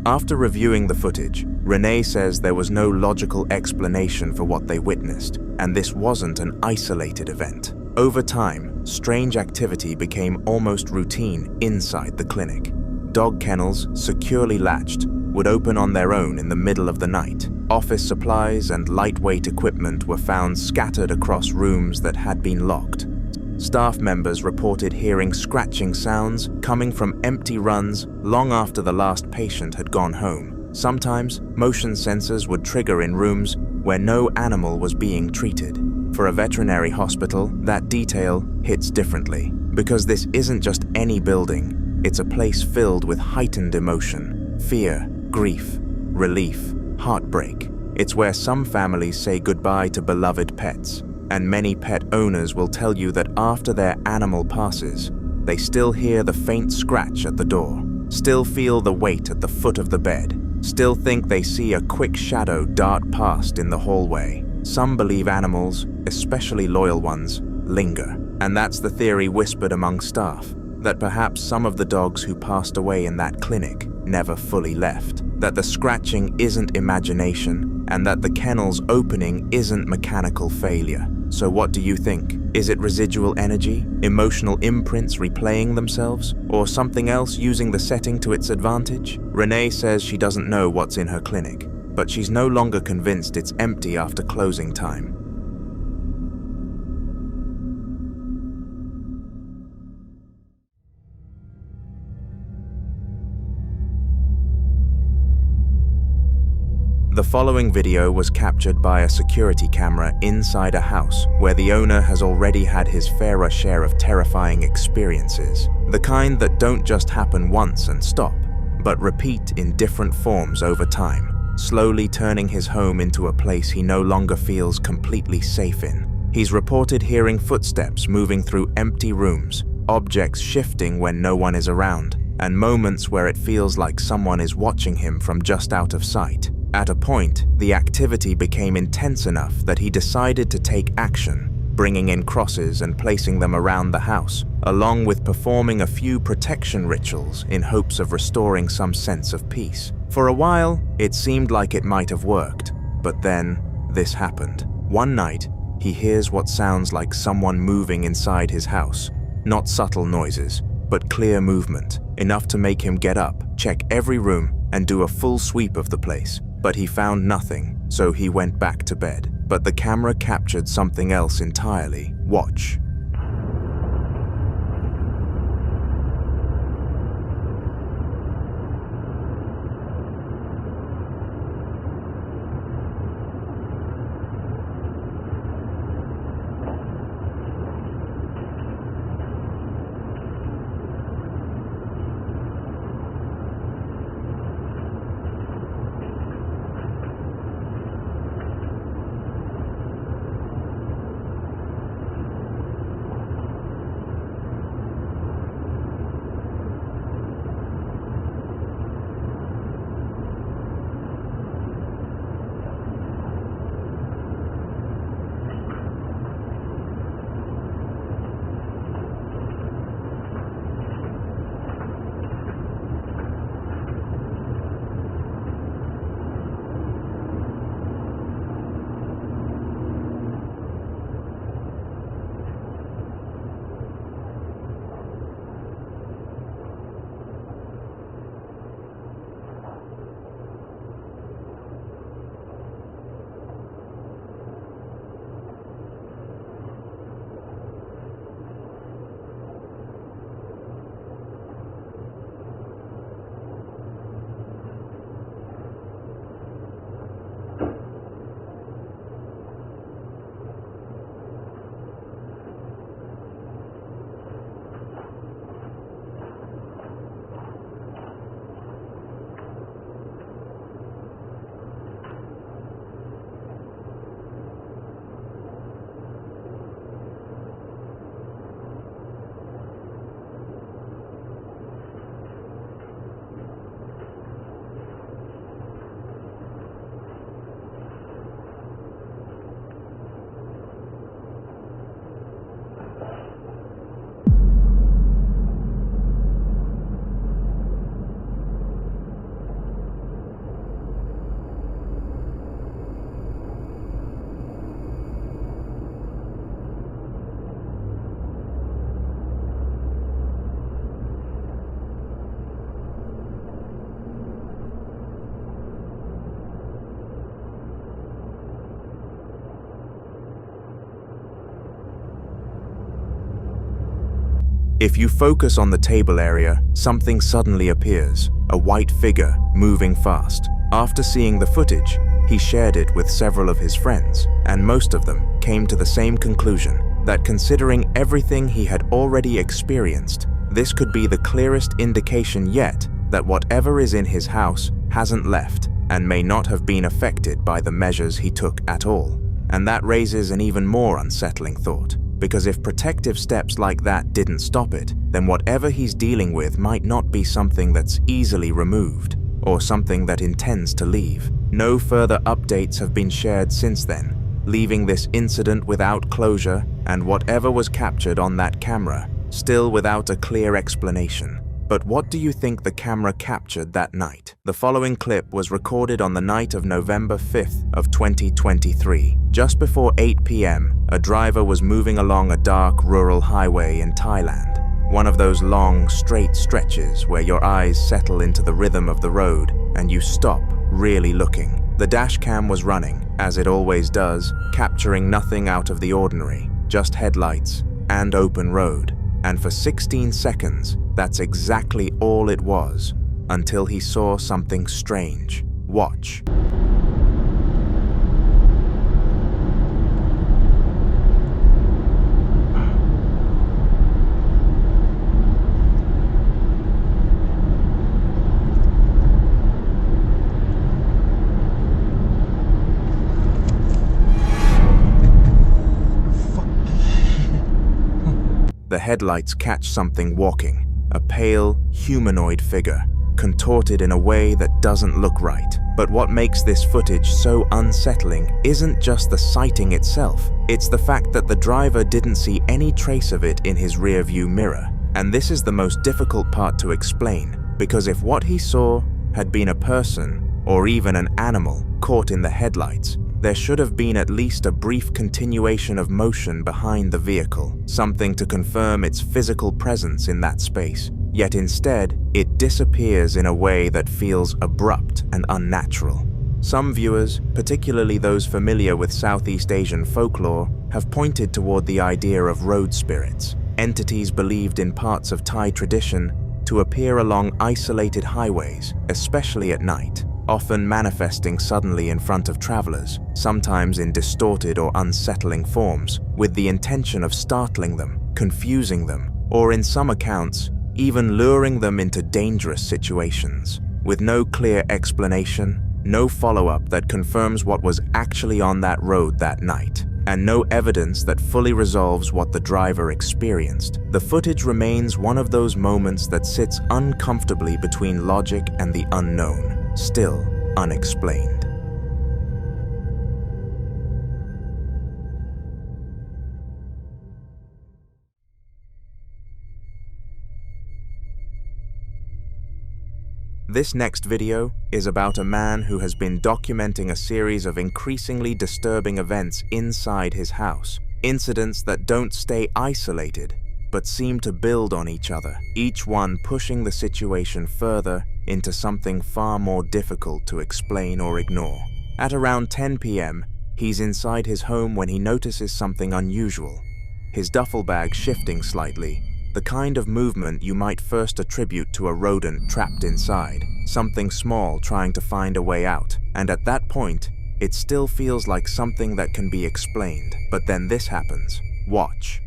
After reviewing the footage, Renee says there was no logical explanation for what they witnessed, and this wasn't an isolated event. Over time, strange activity became almost routine inside the clinic. Dog kennels, securely latched, would open on their own in the middle of the night. Office supplies and lightweight equipment were found scattered across rooms that had been locked. Staff members reported hearing scratching sounds coming from empty runs long after the last patient had gone home. Sometimes, motion sensors would trigger in rooms where no animal was being treated. For a veterinary hospital, that detail hits differently, because this isn't just any building, it's a place filled with heightened emotion, fear, grief, relief, heartbreak. It's where some families say goodbye to beloved pets, and many pet owners will tell you that after their animal passes, they still hear the faint scratch at the door, still feel the weight at the foot of the bed, still think they see a quick shadow dart past in the hallway. Some believe animals, especially loyal ones, linger, and that's the theory whispered among staff, that perhaps some of the dogs who passed away in that clinic never fully left, that the scratching isn't imagination, and that the kennel's opening isn't mechanical failure. So what do you think? Is it residual energy, emotional imprints replaying themselves, or something else using the setting to its advantage? Renee says she doesn't know what's in her clinic, but she's no longer convinced it's empty after closing time. The following video was captured by a security camera inside a house where the owner has already had his fairer share of terrifying experiences. The kind that don't just happen once and stop, but repeat in different forms over time, slowly turning his home into a place he no longer feels completely safe in. He's reported hearing footsteps moving through empty rooms, objects shifting when no one is around, and moments where it feels like someone is watching him from just out of sight. At a point, the activity became intense enough that he decided to take action, bringing in crosses and placing them around the house, along with performing a few protection rituals in hopes of restoring some sense of peace. For a while, it seemed like it might have worked, but then this happened. One night, he hears what sounds like someone moving inside his house. Not subtle noises, but clear movement, enough to make him get up, check every room, and do a full sweep of the place. But he found nothing, so he went back to bed. But the camera captured something else entirely. Watch. If you focus on the table area, something suddenly appears, a white figure moving fast. After seeing the footage, he shared it with several of his friends, and most of them came to the same conclusion, that considering everything he had already experienced, this could be the clearest indication yet that whatever is in his house hasn't left and may not have been affected by the measures he took at all. And that raises an even more unsettling thought, because if protective steps like that didn't stop it, then whatever he's dealing with might not be something that's easily removed, or something that intends to leave. No further updates have been shared since then, leaving this incident without closure and whatever was captured on that camera still without a clear explanation. But what do you think the camera captured that night? The following clip was recorded on the night of November 5th of 2023. Just before 8 p.m., a driver was moving along a dark rural highway in Thailand. One of those long, straight stretches where your eyes settle into the rhythm of the road and you stop, really looking. The dash cam was running, as it always does, capturing nothing out of the ordinary, just headlights and open road. And for 16 seconds, that's exactly all it was, until he saw something strange. Watch. The headlights catch something walking, a pale, humanoid figure, contorted in a way that doesn't look right. But what makes this footage so unsettling isn't just the sighting itself, it's the fact that the driver didn't see any trace of it in his rearview mirror. And this is the most difficult part to explain, because if what he saw had been a person, or even an animal, caught in the headlights, there should have been at least a brief continuation of motion behind the vehicle, something to confirm its physical presence in that space. Yet instead, it disappears in a way that feels abrupt and unnatural. Some viewers, particularly those familiar with Southeast Asian folklore, have pointed toward the idea of road spirits, entities believed in parts of Thai tradition to appear along isolated highways, especially at night, often manifesting suddenly in front of travelers, sometimes in distorted or unsettling forms, with the intention of startling them, confusing them, or in some accounts, even luring them into dangerous situations. With no clear explanation, no follow-up that confirms what was actually on that road that night, and no evidence that fully resolves what the driver experienced, the footage remains one of those moments that sits uncomfortably between logic and the unknown, still unexplained. This next video is about a man who has been documenting a series of increasingly disturbing events inside his house, incidents that don't stay isolated, but seem to build on each other, each one pushing the situation further into something far more difficult to explain or ignore. At around 10 p.m., he's inside his home when he notices something unusual. His duffel bag shifting slightly, the kind of movement you might first attribute to a rodent trapped inside, something small trying to find a way out. And at that point, it still feels like something that can be explained. But then this happens. Watch.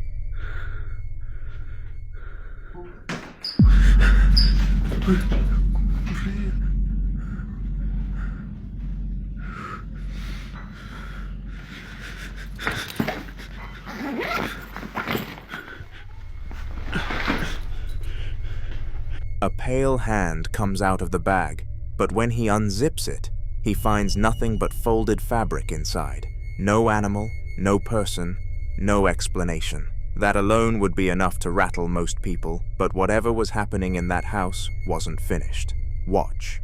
A pale hand comes out of the bag, but when he unzips it, he finds nothing but folded fabric inside. No animal, no person, no explanation. That alone would be enough to rattle most people, but whatever was happening in that house wasn't finished. Watch.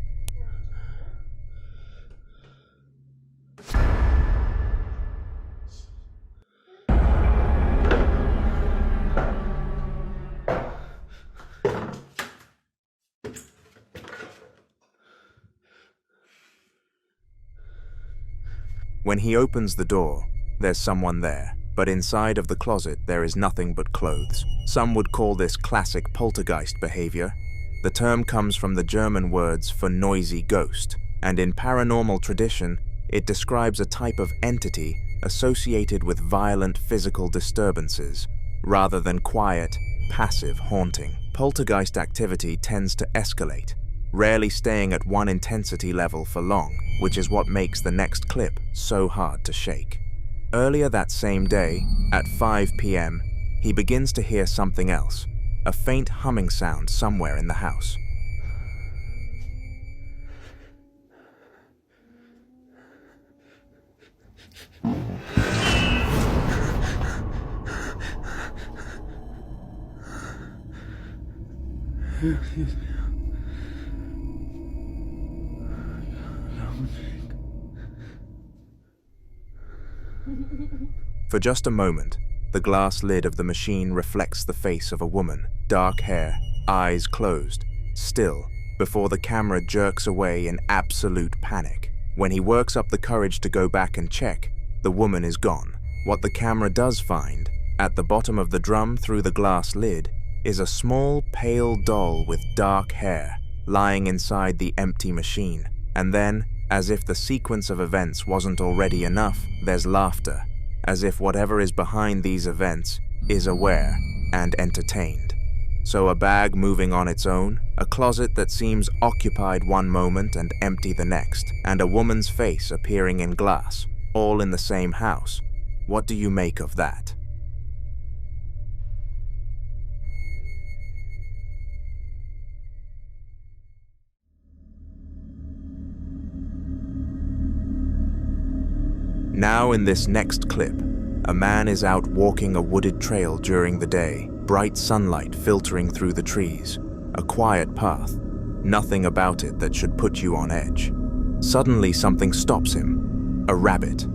When he opens the door, there's someone there, but inside of the closet there is nothing but clothes. Some would call this classic poltergeist behavior. The term comes from the German words for noisy ghost, and in paranormal tradition, it describes a type of entity associated with violent physical disturbances, rather than quiet, passive haunting. Poltergeist activity tends to escalate, rarely staying at one intensity level for long, which is what makes the next clip so hard to shake. Earlier that same day, at 5 p.m., he begins to hear something else, a faint humming sound somewhere in the house. For just a moment, the glass lid of the machine reflects the face of a woman, dark hair, eyes closed, still, before the camera jerks away in absolute panic. When he works up the courage to go back and check, the woman is gone. What the camera does find, at the bottom of the drum through the glass lid, is a small, pale doll with dark hair lying inside the empty machine. And then, as if the sequence of events wasn't already enough, there's laughter, as if whatever is behind these events is aware and entertained. So a bag moving on its own, a closet that seems occupied one moment and empty the next, and a woman's face appearing in glass, all in the same house. What do you make of that? Now in this next clip, a man is out walking a wooded trail during the day, bright sunlight filtering through the trees, a quiet path, nothing about it that should put you on edge. Suddenly something stops him, a rabbit.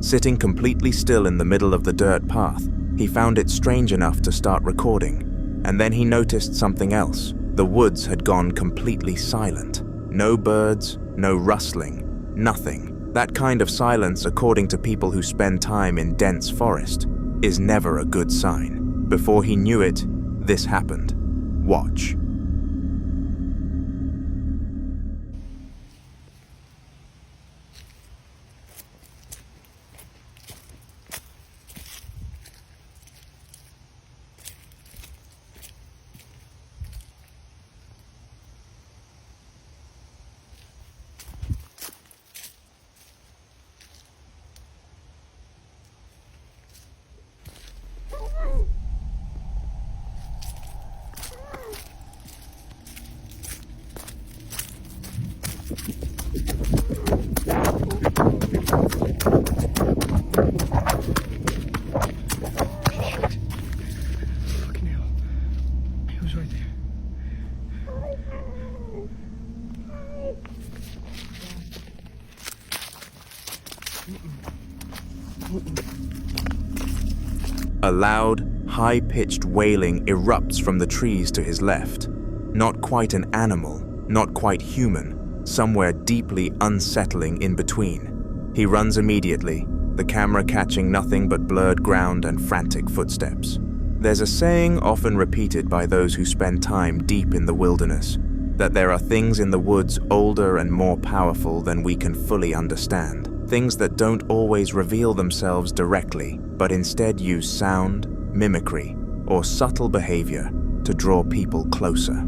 Sitting completely still in the middle of the dirt path, he found it strange enough to start recording, and then he noticed something else. The woods had gone completely silent. No birds, no rustling, nothing. That kind of silence, according to people who spend time in dense forest, is never a good sign. Before he knew it, this happened. Watch. A loud, high-pitched wailing erupts from the trees to his left. Not quite an animal, not quite human, somewhere deeply unsettling in between. He runs immediately, the camera catching nothing but blurred ground and frantic footsteps. There's a saying often repeated by those who spend time deep in the wilderness, that there are things in the woods older and more powerful than we can fully understand. Things that don't always reveal themselves directly, but instead use sound, mimicry, or subtle behavior to draw people closer.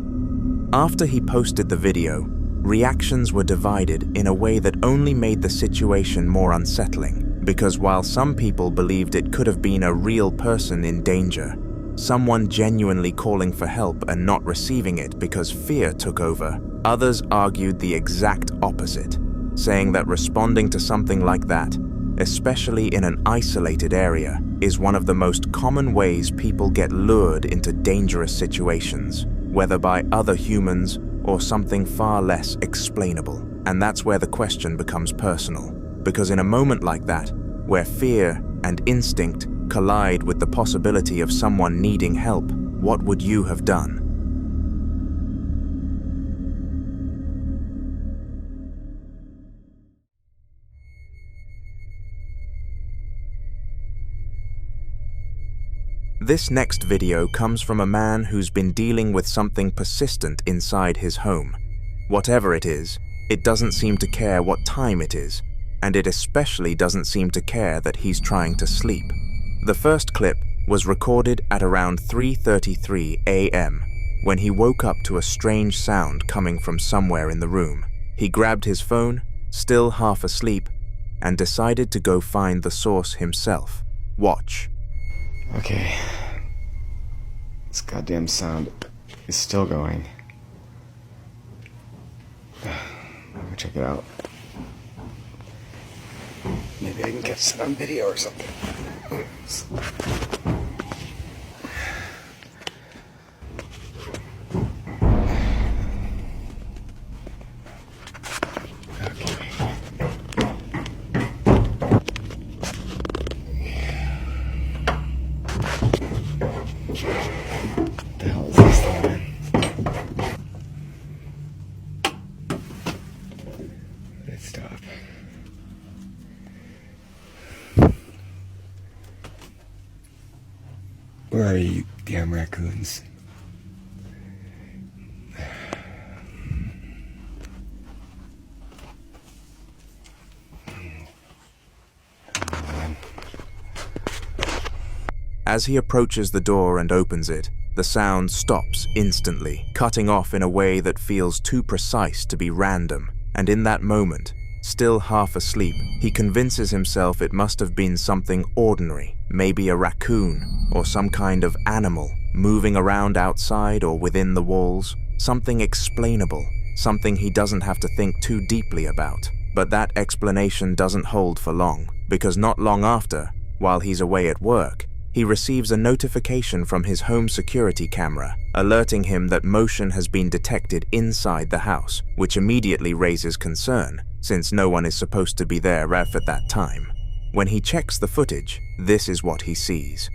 After he posted the video, reactions were divided in a way that only made the situation more unsettling, because while some people believed it could have been a real person in danger, someone genuinely calling for help and not receiving it because fear took over, others argued the exact opposite, saying that responding to something like that, especially in an isolated area, is one of the most common ways people get lured into dangerous situations, whether by other humans or something far less explainable. And that's where the question becomes personal, because in a moment like that, where fear and instinct collide with the possibility of someone needing help, what would you have done? This next video comes from a man who's been dealing with something persistent inside his home. Whatever it is, it doesn't seem to care what time it is, and it especially doesn't seem to care that he's trying to sleep. The first clip was recorded at around 3:33 a.m. when he woke up to a strange sound coming from somewhere in the room. He grabbed his phone, still half asleep, and decided to go find the source himself. Watch. Okay. This goddamn sound is still going. Let me check it out. Maybe I can catch it on video or something. Where are you, damn raccoons? As he approaches the door and opens it, the sound stops instantly, cutting off in a way that feels too precise to be random. And in that moment, still half asleep, he convinces himself it must have been something ordinary, maybe a raccoon or some kind of animal moving around outside or within the walls, something explainable, something he doesn't have to think too deeply about. But that explanation doesn't hold for long, because not long after, while he's away at work, he receives a notification from his home security camera, alerting him that motion has been detected inside the house, which immediately raises concern, since no one is supposed to be there at that time. When he checks the footage, this is what he sees.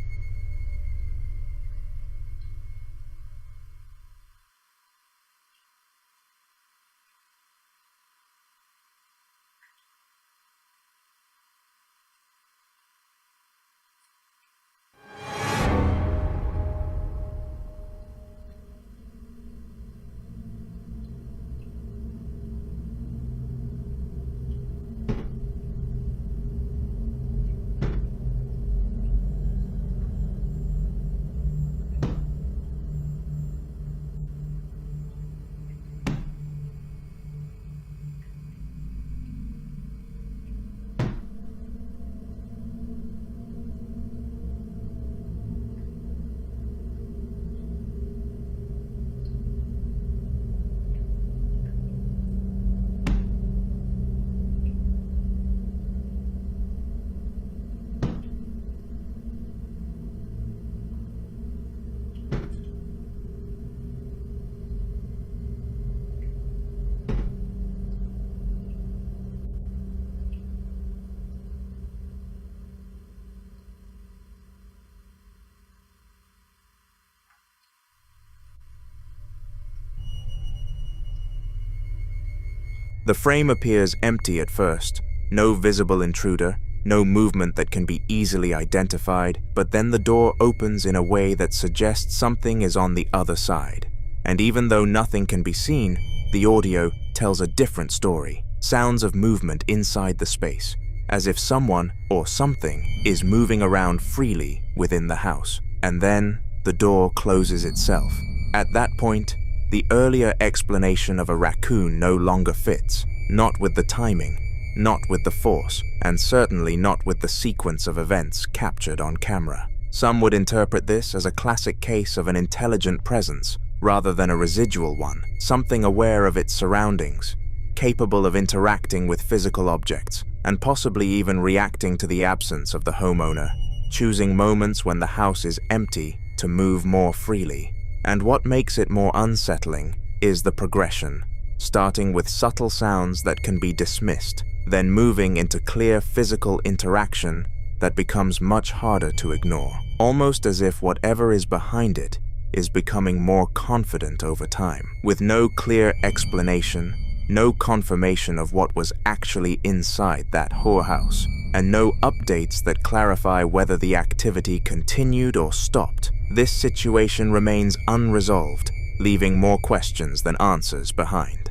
The frame appears empty at first, no visible intruder, no movement that can be easily identified, but then the door opens in a way that suggests something is on the other side. And even though nothing can be seen, the audio tells a different story. Sounds of movement inside the space, as if someone or something is moving around freely within the house. And then the door closes itself. At that point, the earlier explanation of a raccoon no longer fits, not with the timing, not with the force, and certainly not with the sequence of events captured on camera. Some would interpret this as a classic case of an intelligent presence, rather than a residual one, something aware of its surroundings, capable of interacting with physical objects, and possibly even reacting to the absence of the homeowner, choosing moments when the house is empty to move more freely. And what makes it more unsettling is the progression, starting with subtle sounds that can be dismissed, then moving into clear physical interaction that becomes much harder to ignore, almost as if whatever is behind it is becoming more confident over time, with no clear explanation, no confirmation of what was actually inside that whorehouse. and no updates that clarify whether the activity continued or stopped. This situation remains unresolved, leaving more questions than answers behind.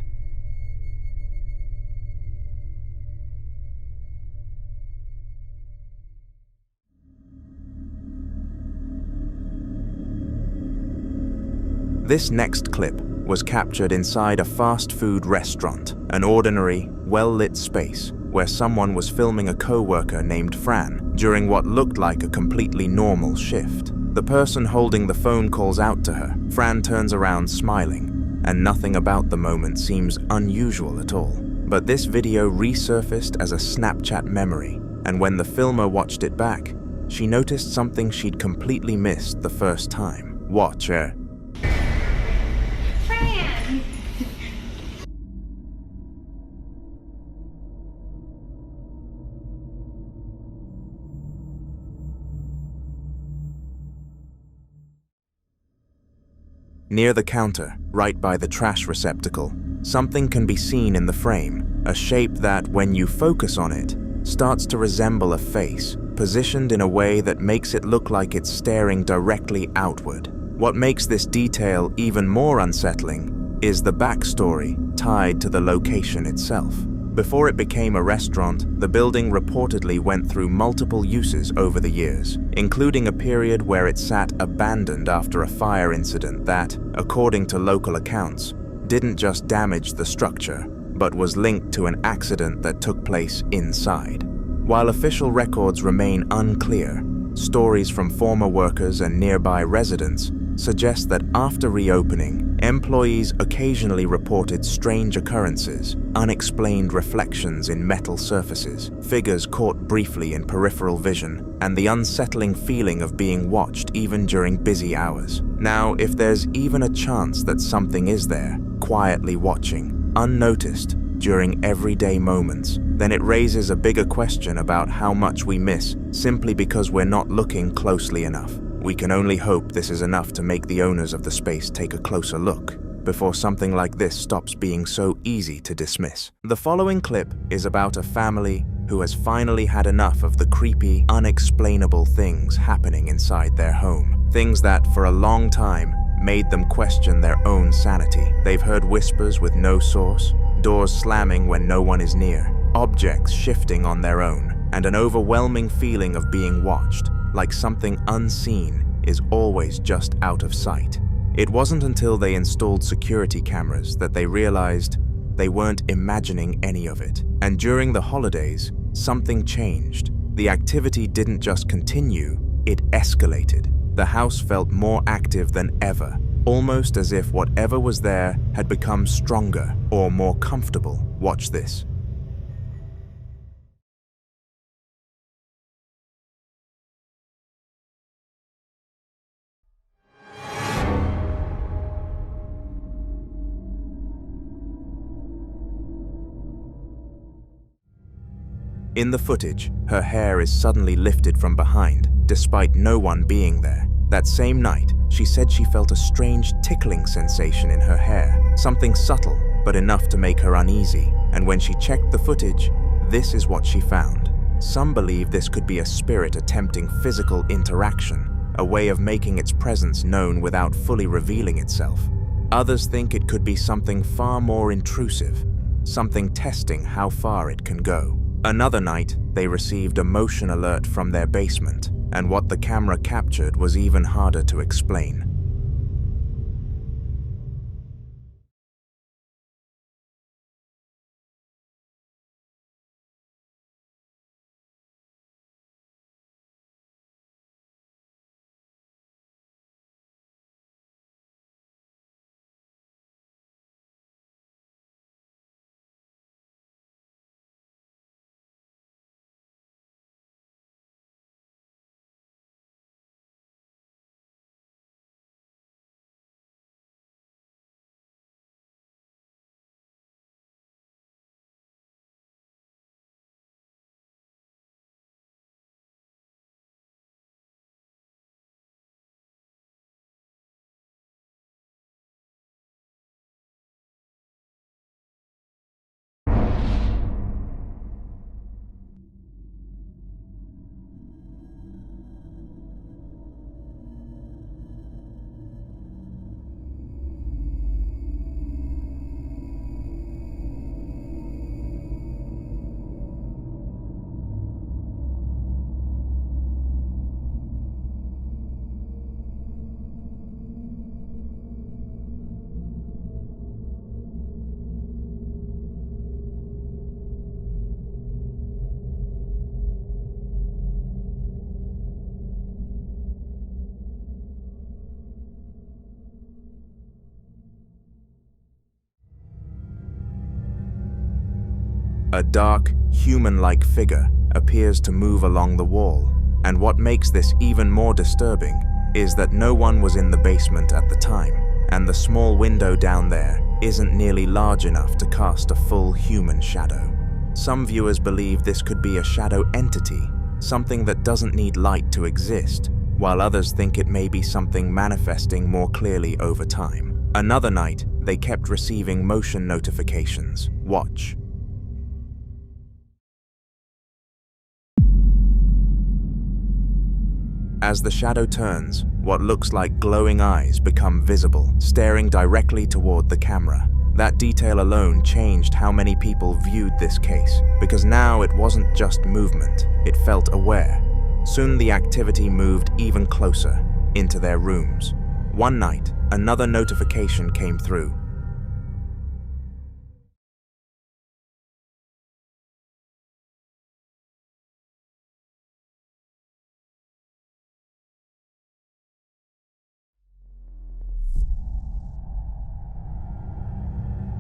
This next clip was captured inside a fast food restaurant, an ordinary, well-lit space where someone was filming a co-worker named Fran during what looked like a completely normal shift. The person holding the phone calls out to her. Fran turns around smiling, and nothing about the moment seems unusual at all. But this video resurfaced as a Snapchat memory, and when the filmer watched it back, she noticed something she'd completely missed the first time. Watch her. Near the counter, right by the trash receptacle, something can be seen in the frame, a shape that, when you focus on it, starts to resemble a face, positioned in a way that makes it look like it's staring directly outward. What makes this detail even more unsettling is the backstory tied to the location itself. Before it became a restaurant, the building reportedly went through multiple uses over the years, including a period where it sat abandoned after a fire incident that, according to local accounts, didn't just damage the structure, but was linked to an accident that took place inside. While official records remain unclear, stories from former workers and nearby residents suggest that after reopening, employees occasionally reported strange occurrences, unexplained reflections in metal surfaces, figures caught briefly in peripheral vision, and the unsettling feeling of being watched even during busy hours. Now, if there's even a chance that something is there, quietly watching, unnoticed, during everyday moments, then it raises a bigger question about how much we miss simply because we're not looking closely enough. We can only hope this is enough to make the owners of the space take a closer look before something like this stops being so easy to dismiss. The following clip is about a family who has finally had enough of the creepy, unexplainable things happening inside their home. Things that, for a long time, made them question their own sanity. They've heard whispers with no source, doors slamming when no one is near, objects shifting on their own, and an overwhelming feeling of being watched, like something unseen is always just out of sight. It wasn't until they installed security cameras that they realized they weren't imagining any of it. And during the holidays, something changed. The activity didn't just continue, it escalated. The house felt more active than ever, almost as if whatever was there had become stronger or more comfortable. Watch this. In the footage, her hair is suddenly lifted from behind, despite no one being there. That same night, she said she felt a strange tickling sensation in her hair, something subtle, but enough to make her uneasy. And when she checked the footage, this is what she found. Some believe this could be a spirit attempting physical interaction, a way of making its presence known without fully revealing itself. Others think it could be something far more intrusive, something testing how far it can go. Another night, they received a motion alert from their basement, and what the camera captured was even harder to explain. A dark, human-like figure appears to move along the wall, and what makes this even more disturbing is that no one was in the basement at the time, and the small window down there isn't nearly large enough to cast a full human shadow. Some viewers believe this could be a shadow entity, something that doesn't need light to exist, while others think it may be something manifesting more clearly over time. Another night, they kept receiving motion notifications. Watch. As the shadow turns, what looks like glowing eyes become visible, staring directly toward the camera. That detail alone changed how many people viewed this case, because now it wasn't just movement, it felt aware. Soon the activity moved even closer, into their rooms. One night, another notification came through.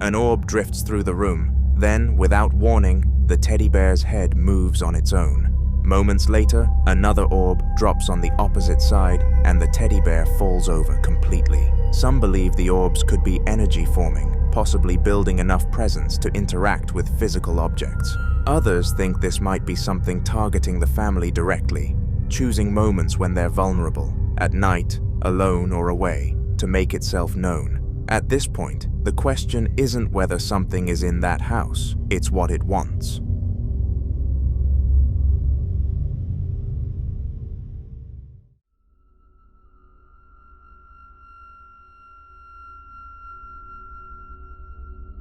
An orb drifts through the room. Then, without warning, the teddy bear's head moves on its own. Moments later, another orb drops on the opposite side, and the teddy bear falls over completely. Some believe the orbs could be energy forming, possibly building enough presence to interact with physical objects. Others think this might be something targeting the family directly, choosing moments when they're vulnerable, at night, alone or away, to make itself known. At this point, the question isn't whether something is in that house, it's what it wants.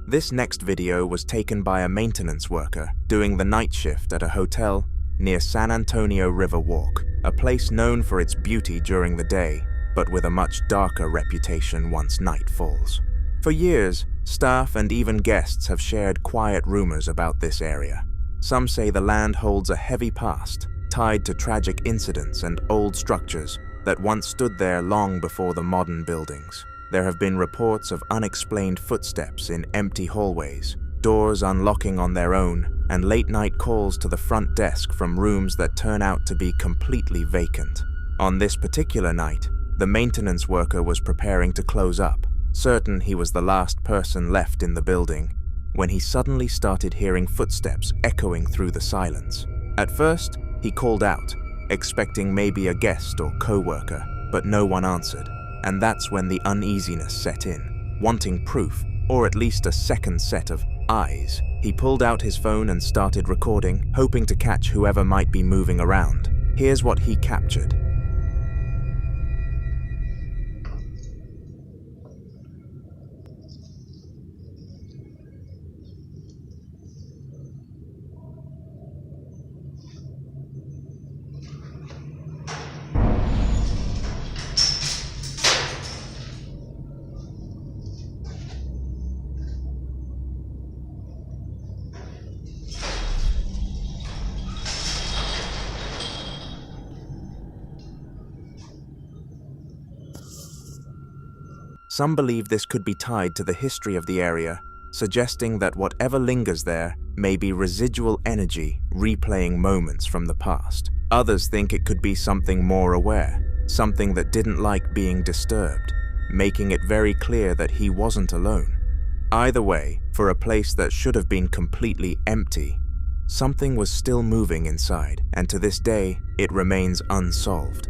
This next video was taken by a maintenance worker doing the night shift at a hotel near San Antonio River Walk, a place known for its beauty during the day, but with a much darker reputation once night falls. For years, staff and even guests have shared quiet rumors about this area. Some say the land holds a heavy past, tied to tragic incidents and old structures that once stood there long before the modern buildings. There have been reports of unexplained footsteps in empty hallways, doors unlocking on their own, and late-night calls to the front desk from rooms that turn out to be completely vacant. On this particular night, the maintenance worker was preparing to close up, certain he was the last person left in the building, when he suddenly started hearing footsteps echoing through the silence. At first, he called out, expecting maybe a guest or co-worker, but no one answered, and that's when the uneasiness set in. Wanting proof, or at least a second set of eyes, he pulled out his phone and started recording, hoping to catch whoever might be moving around. Here's what he captured. Some believe this could be tied to the history of the area, suggesting that whatever lingers there may be residual energy replaying moments from the past. Others think it could be something more aware, something that didn't like being disturbed, making it very clear that he wasn't alone. Either way, for a place that should have been completely empty, something was still moving inside, and to this day, it remains unsolved.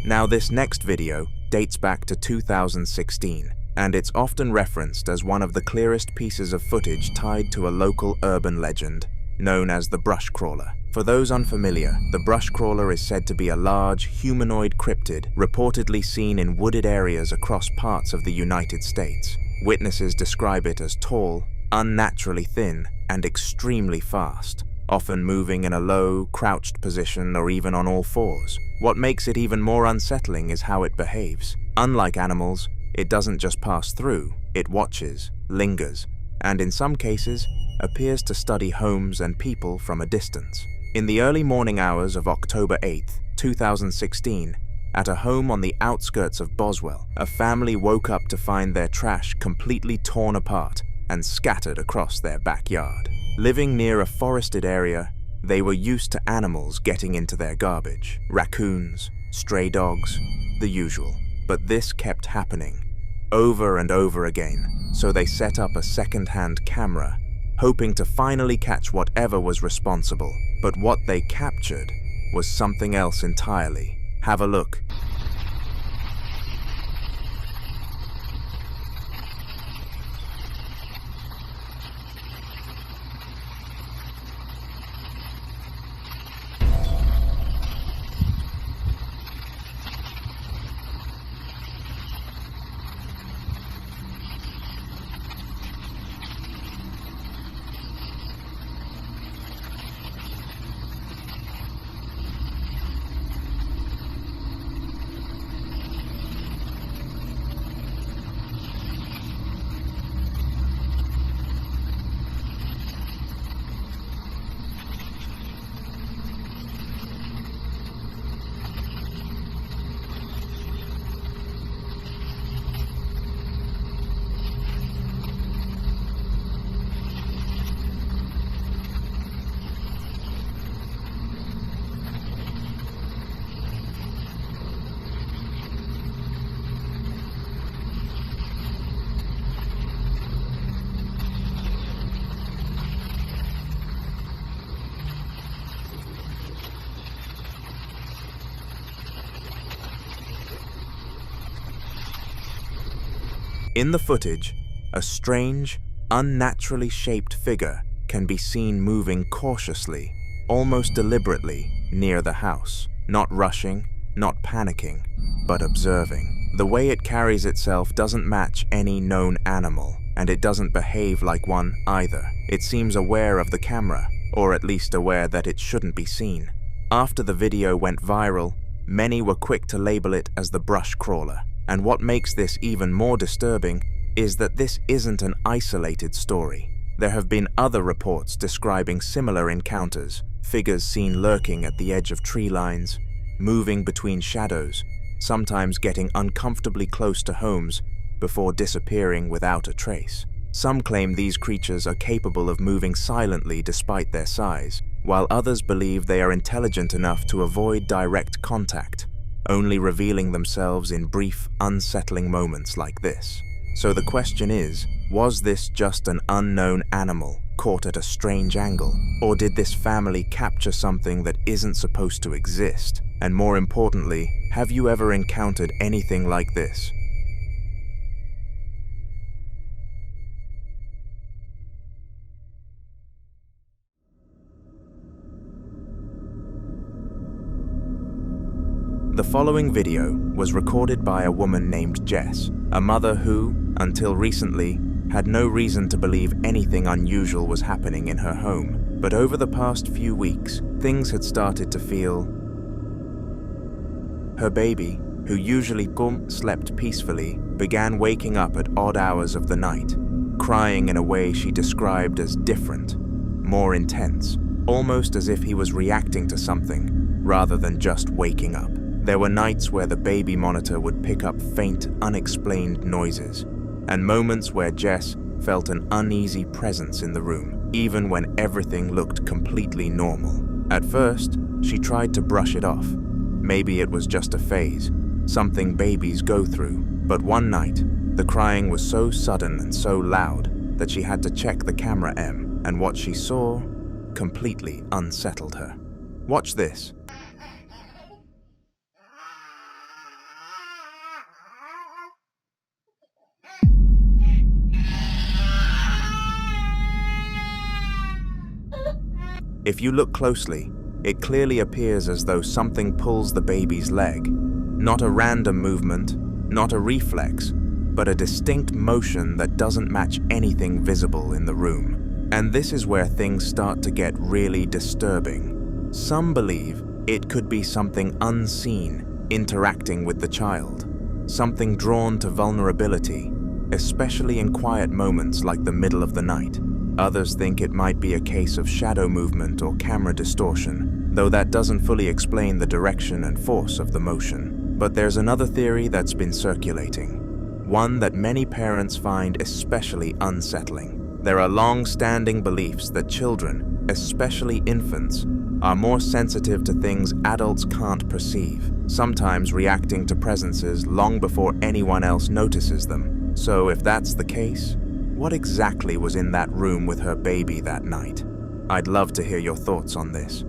Now this next video dates back to 2016, and it's often referenced as one of the clearest pieces of footage tied to a local urban legend, known as the brush crawler. For those unfamiliar, the brush crawler is said to be a large, humanoid cryptid reportedly seen in wooded areas across parts of the United States. Witnesses describe it as tall, unnaturally thin, and extremely fast, often moving in a low, crouched position or even on all fours. What makes it even more unsettling is how it behaves. Unlike animals, it doesn't just pass through, it watches, lingers, and in some cases, appears to study homes and people from a distance. In the early morning hours of October 8th, 2016, at a home on the outskirts of Boswell, a family woke up to find their trash completely torn apart and scattered across their backyard. Living near a forested area, they were used to animals getting into their garbage. Raccoons, stray dogs, the usual. But this kept happening, over and over again, so they set up a second-hand camera, hoping to finally catch whatever was responsible. But what they captured was something else entirely. Have a look. In the footage, a strange, unnaturally shaped figure can be seen moving cautiously, almost deliberately, near the house. Not rushing, not panicking, but observing. The way it carries itself doesn't match any known animal, and it doesn't behave like one either. It seems aware of the camera, or at least aware that it shouldn't be seen. After the video went viral, many were quick to label it as the brush crawler. And what makes this even more disturbing is that this isn't an isolated story. There have been other reports describing similar encounters, figures seen lurking at the edge of tree lines, moving between shadows, sometimes getting uncomfortably close to homes before disappearing without a trace. Some claim these creatures are capable of moving silently despite their size, while others believe they are intelligent enough to avoid direct contact, only revealing themselves in brief, unsettling moments like this. So the question is, was this just an unknown animal caught at a strange angle? Or did this family capture something that isn't supposed to exist? And more importantly, have you ever encountered anything like this? The following video was recorded by a woman named Jess, a mother who, until recently, had no reason to believe anything unusual was happening in her home. But over the past few weeks, things had started to feel... Her baby, who usually slept peacefully, began waking up at odd hours of the night, crying in a way she described as different, more intense, almost as if he was reacting to something, rather than just waking up. There were nights where the baby monitor would pick up faint, unexplained noises, and moments where Jess felt an uneasy presence in the room, even when everything looked completely normal. At first, she tried to brush it off. Maybe it was just a phase, something babies go through. But one night, the crying was so sudden and so loud that she had to check the camera and what she saw completely unsettled her. Watch this. If you look closely, it clearly appears as though something pulls the baby's leg. Not a random movement, not a reflex, but a distinct motion that doesn't match anything visible in the room. And this is where things start to get really disturbing. Some believe it could be something unseen interacting with the child, something drawn to vulnerability, especially in quiet moments like the middle of the night. Others think it might be a case of shadow movement or camera distortion, though that doesn't fully explain the direction and force of the motion. But there's another theory that's been circulating, one that many parents find especially unsettling. There are long-standing beliefs that children, especially infants, are more sensitive to things adults can't perceive, sometimes reacting to presences long before anyone else notices them. So if that's the case, what exactly was in that room with her baby that night? I'd love to hear your thoughts on this.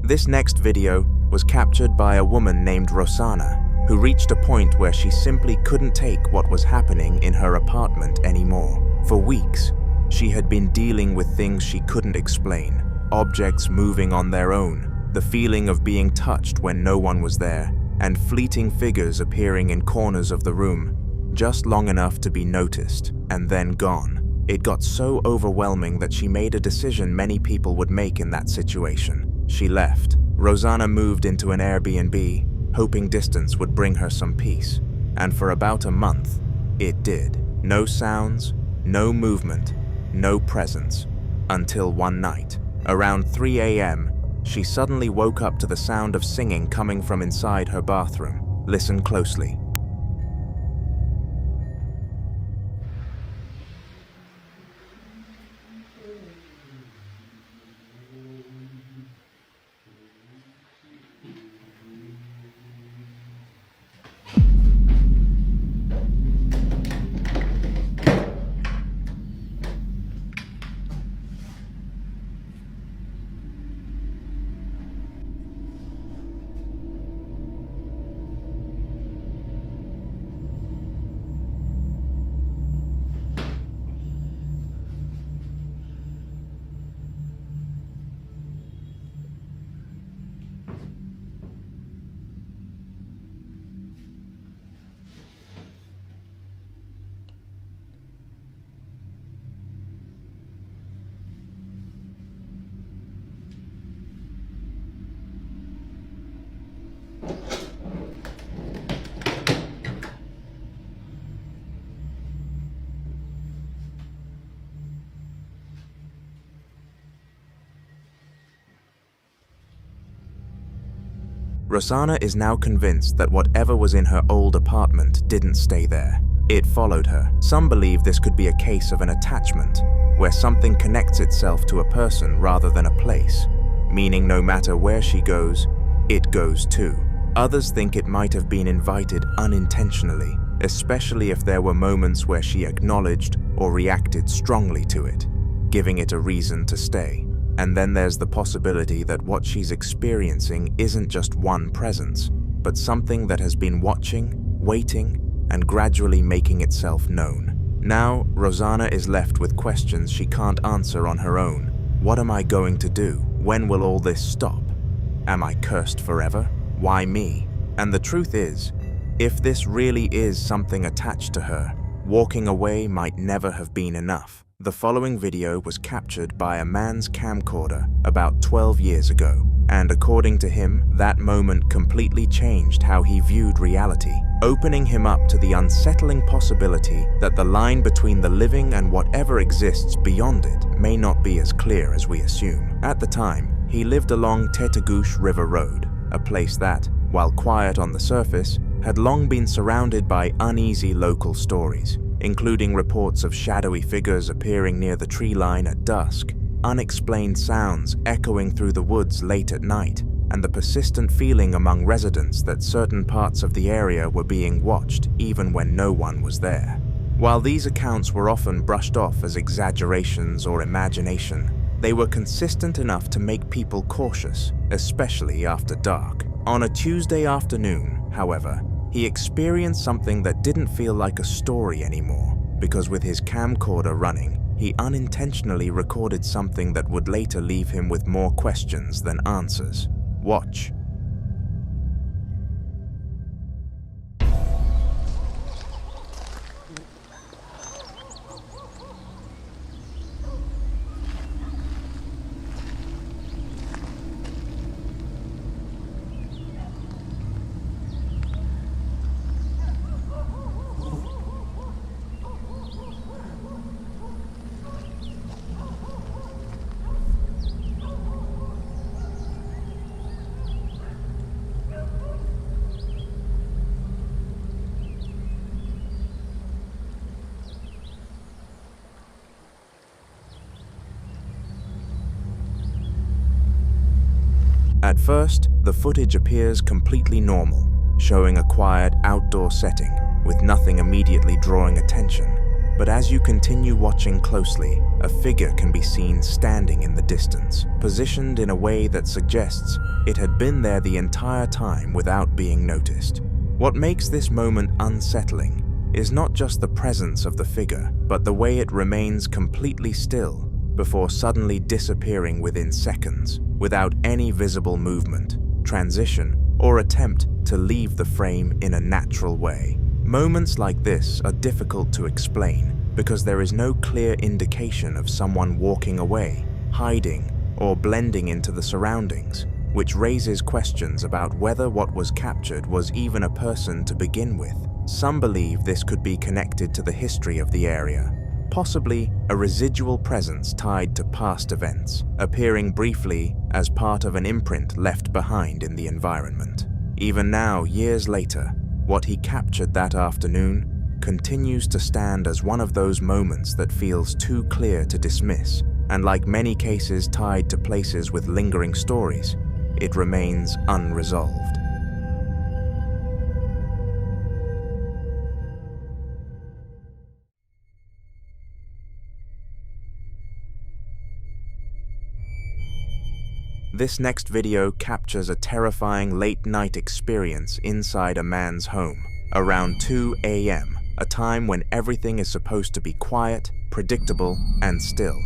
This next video was captured by a woman named Rosanna, who reached a point where she simply couldn't take what was happening in her apartment anymore. For weeks, she had been dealing with things she couldn't explain, objects moving on their own, the feeling of being touched when no one was there, and fleeting figures appearing in corners of the room, just long enough to be noticed, and then gone. It got so overwhelming that she made a decision many people would make in that situation. She left. Rosanna moved into an Airbnb, hoping distance would bring her some peace. And for about a month, it did. No sounds, no movement, no presence. Until one night, around 3 a.m., she suddenly woke up to the sound of singing coming from inside her bathroom. Listen closely. Rosanna is now convinced that whatever was in her old apartment didn't stay there. It followed her. Some believe this could be a case of an attachment, where something connects itself to a person rather than a place, meaning no matter where she goes, it goes too. Others think it might have been invited unintentionally, especially if there were moments where she acknowledged or reacted strongly to it, giving it a reason to stay. And then there's the possibility that what she's experiencing isn't just one presence, but something that has been watching, waiting, and gradually making itself known. Now, Rosanna is left with questions she can't answer on her own. What am I going to do? When will all this stop? Am I cursed forever? Why me? And the truth is, if this really is something attached to her, walking away might never have been enough. The following video was captured by a man's camcorder about 12 years ago, and according to him, that moment completely changed how he viewed reality, opening him up to the unsettling possibility that the line between the living and whatever exists beyond it may not be as clear as we assume. At the time, he lived along Tetagouche River Road, a place that, while quiet on the surface, had long been surrounded by uneasy local stories, including reports of shadowy figures appearing near the tree line at dusk, unexplained sounds echoing through the woods late at night, and the persistent feeling among residents that certain parts of the area were being watched even when no one was there. While these accounts were often brushed off as exaggerations or imagination, they were consistent enough to make people cautious, especially after dark. On a Tuesday afternoon, however, he experienced something that didn't feel like a story anymore, because with his camcorder running, he unintentionally recorded something that would later leave him with more questions than answers. Watch. At first, the footage appears completely normal, showing a quiet outdoor setting with nothing immediately drawing attention. But as you continue watching closely, a figure can be seen standing in the distance, positioned in a way that suggests it had been there the entire time without being noticed. What makes this moment unsettling is not just the presence of the figure, but the way it remains completely still before suddenly disappearing within seconds, without any visible movement, transition, or attempt to leave the frame in a natural way. Moments like this are difficult to explain because there is no clear indication of someone walking away, hiding, or blending into the surroundings, which raises questions about whether what was captured was even a person to begin with. Some believe this could be connected to the history of the area, possibly a residual presence tied to past events, appearing briefly as part of an imprint left behind in the environment. Even now, years later, what he captured that afternoon continues to stand as one of those moments that feels too clear to dismiss, and like many cases tied to places with lingering stories, it remains unresolved. This next video captures a terrifying late-night experience inside a man's home, around 2 a.m., a time when everything is supposed to be quiet, predictable, and still.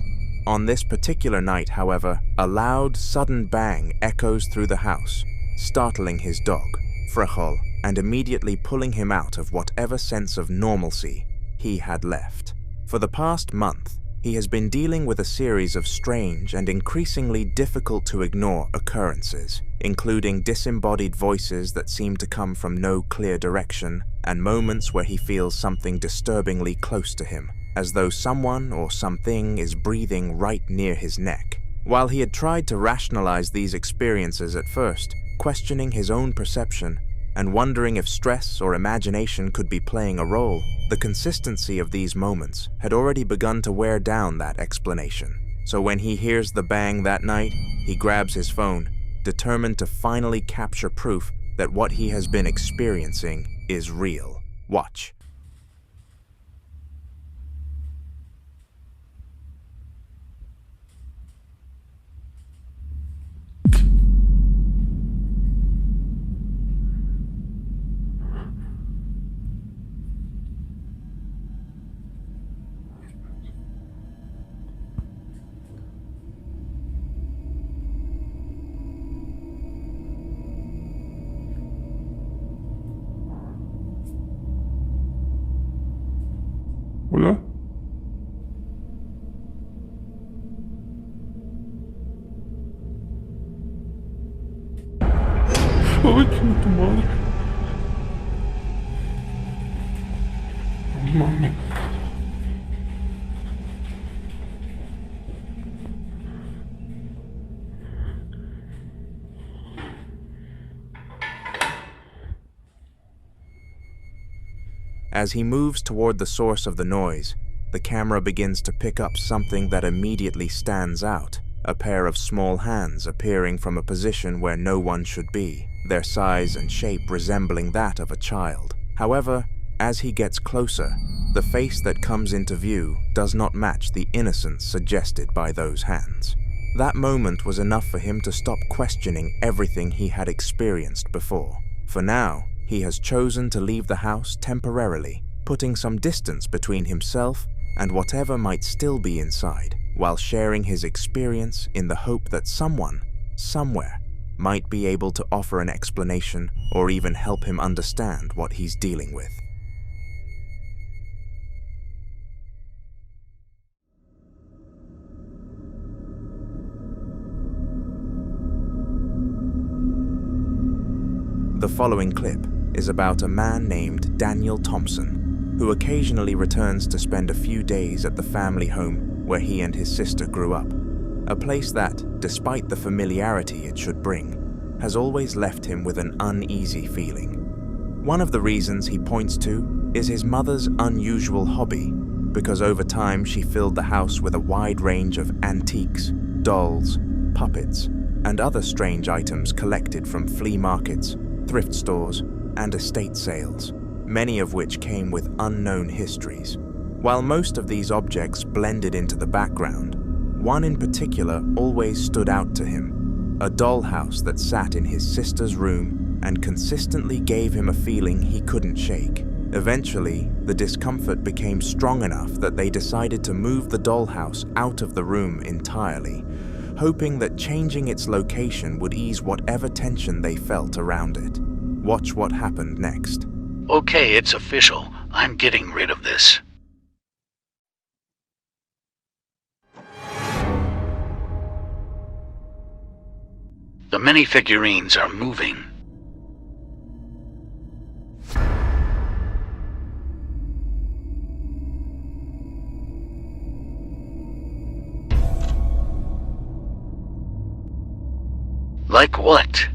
On this particular night, however, a loud, sudden bang echoes through the house, startling his dog, Frechol, and immediately pulling him out of whatever sense of normalcy he had left. For the past month, he has been dealing with a series of strange and increasingly difficult to ignore occurrences, including disembodied voices that seem to come from no clear direction, and moments where he feels something disturbingly close to him, as though someone or something is breathing right near his neck. While he had tried to rationalize these experiences at first, questioning his own perception and wondering if stress or imagination could be playing a role, the consistency of these moments had already begun to wear down that explanation. So when he hears the bang that night, he grabs his phone, determined to finally capture proof that what he has been experiencing is real. Watch. Hola. Ay, chinga tu madre. No mames. As he moves toward the source of the noise, the camera begins to pick up something that immediately stands out, a pair of small hands appearing from a position where no one should be, their size and shape resembling that of a child. However, as he gets closer, the face that comes into view does not match the innocence suggested by those hands. That moment was enough for him to stop questioning everything he had experienced before. For now, he has chosen to leave the house temporarily, putting some distance between himself and whatever might still be inside, while sharing his experience in the hope that someone, somewhere, might be able to offer an explanation or even help him understand what he's dealing with. The following clip is about a man named Daniel Thompson, who occasionally returns to spend a few days at the family home where he and his sister grew up, a place that, despite the familiarity it should bring, has always left him with an uneasy feeling. One of the reasons he points to is his mother's unusual hobby, because over time she filled the house with a wide range of antiques, dolls, puppets, and other strange items collected from flea markets, thrift stores, and estate sales, many of which came with unknown histories. While most of these objects blended into the background, one in particular always stood out to him, a dollhouse that sat in his sister's room and consistently gave him a feeling he couldn't shake. Eventually, the discomfort became strong enough that they decided to move the dollhouse out of the room entirely, hoping that changing its location would ease whatever tension they felt around it. Watch what happened next. Okay, it's official. I'm getting rid of this. The many figurines are moving. Like what?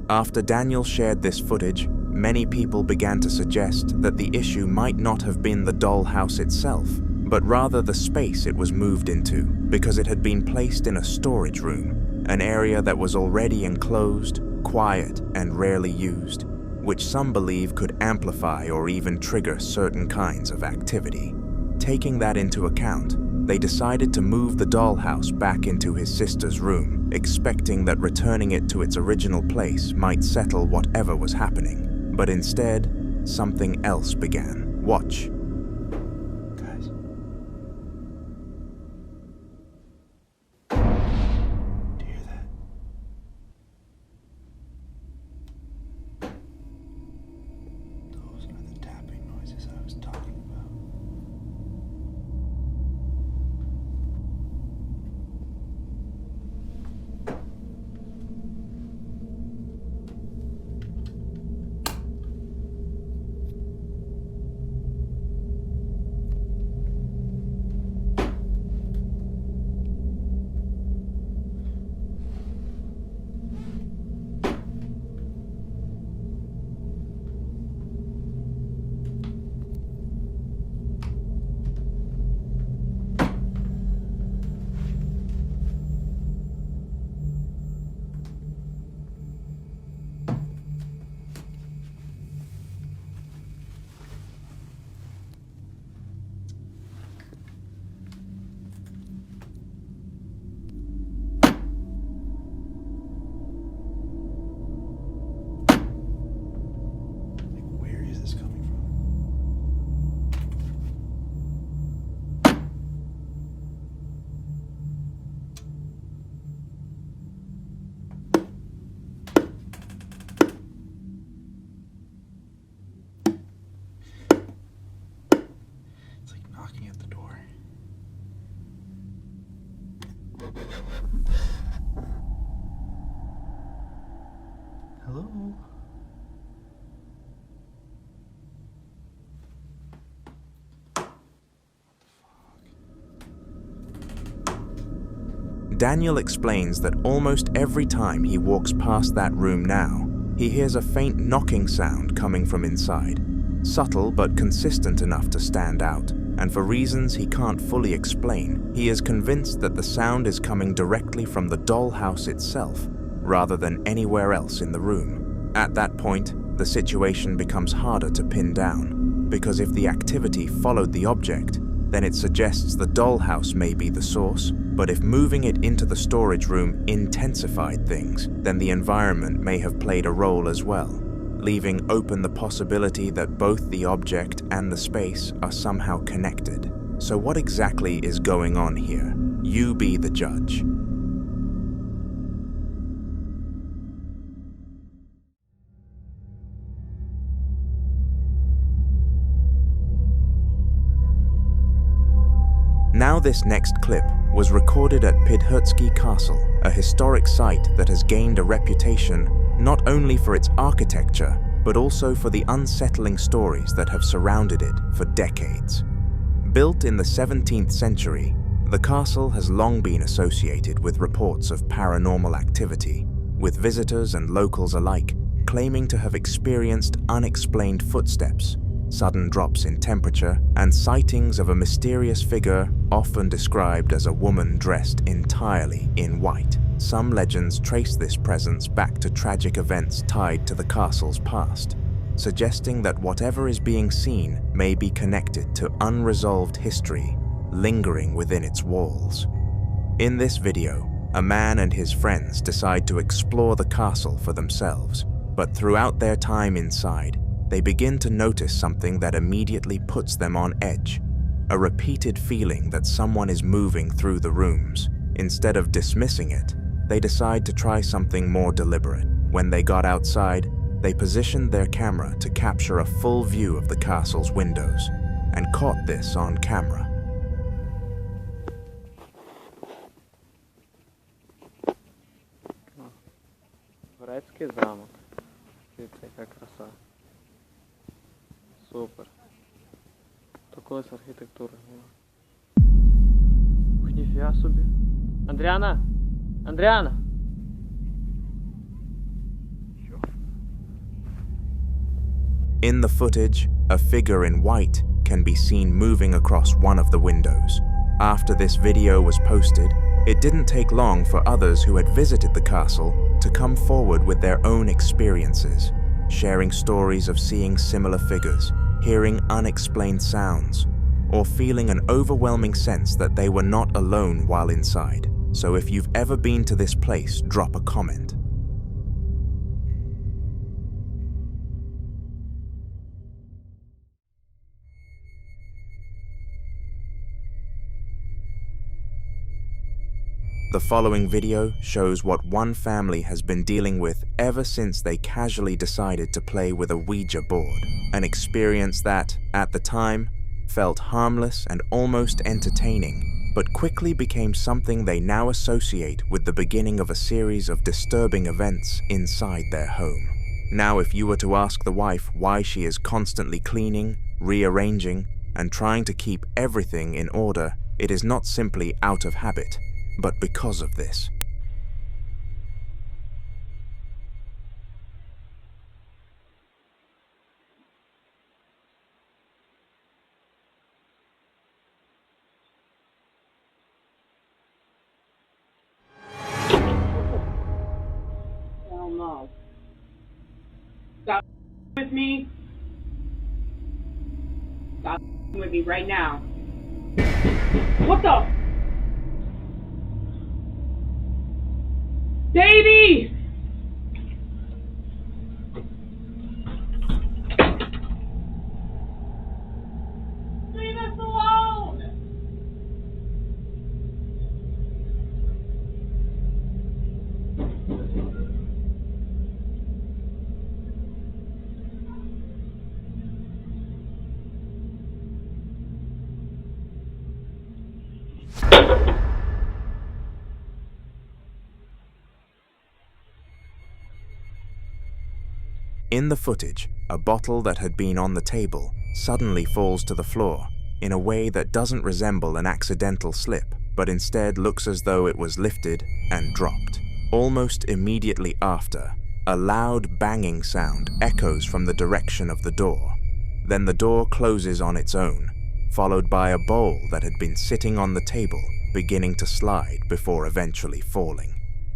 After Daniel shared this footage, many people began to suggest that the issue might not have been the dollhouse itself, but rather the space it was moved into, because it had been placed in a storage room, an area that was already enclosed, quiet, and rarely used, which some believe could amplify or even trigger certain kinds of activity. Taking that into account, they decided to move the dollhouse back into his sister's room, expecting that returning it to its original place might settle whatever was happening. But instead, something else began. Watch. Guys. Do you hear that? Those are the tapping noises I was talking about. Knocking at the door. Hello? Daniel explains that almost every time he walks past that room now, he hears a faint knocking sound coming from inside, subtle but consistent enough to stand out. And for reasons he can't fully explain, he is convinced that the sound is coming directly from the dollhouse itself, rather than anywhere else in the room. At that point, the situation becomes harder to pin down, because if the activity followed the object, then it suggests the dollhouse may be the source, but if moving it into the storage room intensified things, then the environment may have played a role as well, leaving open the possibility that both the object and the space are somehow connected. So what exactly is going on here? You be the judge. Now this next clip was recorded at Pidhurtsky Castle, a historic site that has gained a reputation not only for its architecture, but also for the unsettling stories that have surrounded it for decades. Built in the 17th century, the castle has long been associated with reports of paranormal activity, with visitors and locals alike claiming to have experienced unexplained footsteps, sudden drops in temperature, and sightings of a mysterious figure often described as a woman dressed entirely in white. Some legends trace this presence back to tragic events tied to the castle's past, suggesting that whatever is being seen may be connected to unresolved history lingering within its walls. In this video, a man and his friends decide to explore the castle for themselves, but throughout their time inside, they begin to notice something that immediately puts them on edge, a repeated feeling that someone is moving through the rooms. Instead of dismissing it, they decide to try something more deliberate. When they got outside, they positioned their camera to capture a full view of the castle's windows, and caught this on camera. Турецкий замок. Видите, какая краса. Супер. Такое с архитектурой. Ух, нифига себе. Адриана! Адриана! In the footage, a figure in white can be seen moving across one of the windows. After this video was posted, it didn't take long for others who had visited the castle to come forward with their own experiences, sharing stories of seeing similar figures, hearing unexplained sounds, or feeling an overwhelming sense that they were not alone while inside. So if you've ever been to this place, drop a comment. The following video shows what one family has been dealing with ever since they casually decided to play with a Ouija board, an experience that, at the time, felt harmless and almost entertaining, but quickly became something they now associate with the beginning of a series of disturbing events inside their home. Now, if you were to ask the wife why she is constantly cleaning, rearranging, and trying to keep everything in order, it is not simply out of habit, but because of this. Hell no. Stop with me. Stop with me right now. What the? Baby! Leave us alone! In the footage, a bottle that had been on the table suddenly falls to the floor in a way that doesn't resemble an accidental slip, but instead looks as though it was lifted and dropped. Almost immediately after, a loud banging sound echoes from the direction of the door. Then the door closes on its own, followed by a bowl that had been sitting on the table beginning to slide before eventually falling.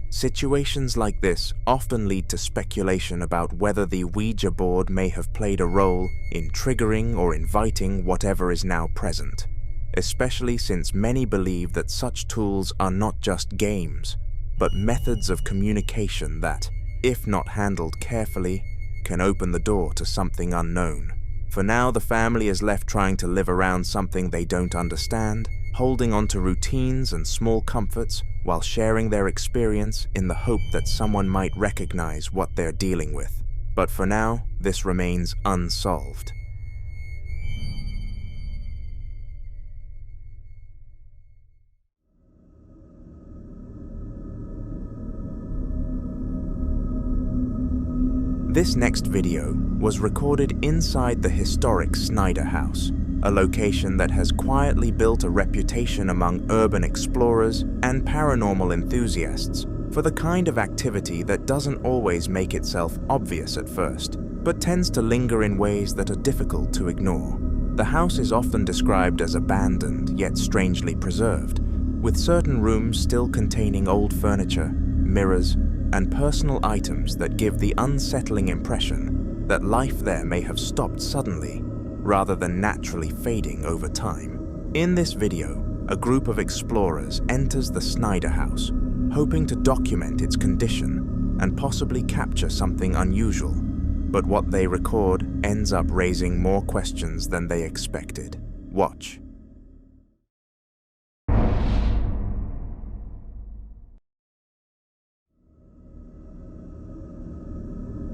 Situations like this often lead to speculation about whether the Ouija board may have played a role in triggering or inviting whatever is now present, especially since many believe that such tools are not just games, but methods of communication that, if not handled carefully, can open the door to something unknown. For now, the family is left trying to live around something they don't understand, holding on to routines and small comforts while sharing their experience in the hope that someone might recognize what they're dealing with. But for now, this remains unsolved. This next video was recorded inside the historic Snyder House, a location that has quietly built a reputation among urban explorers and paranormal enthusiasts for the kind of activity that doesn't always make itself obvious at first, but tends to linger in ways that are difficult to ignore. The house is often described as abandoned, yet strangely preserved, with certain rooms still containing old furniture, mirrors, and personal items that give the unsettling impression that life there may have stopped suddenly, rather than naturally fading over time. In this video, a group of explorers enters the Snyder house, hoping to document its condition and possibly capture something unusual. But what they record ends up raising more questions than they expected. Watch.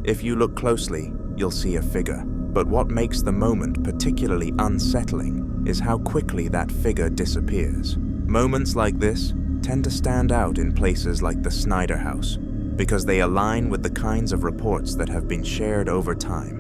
If you look closely, you'll see a figure. But what makes the moment particularly unsettling is how quickly that figure disappears. Moments like this tend to stand out in places like the Snyder house, because they align with the kinds of reports that have been shared over time.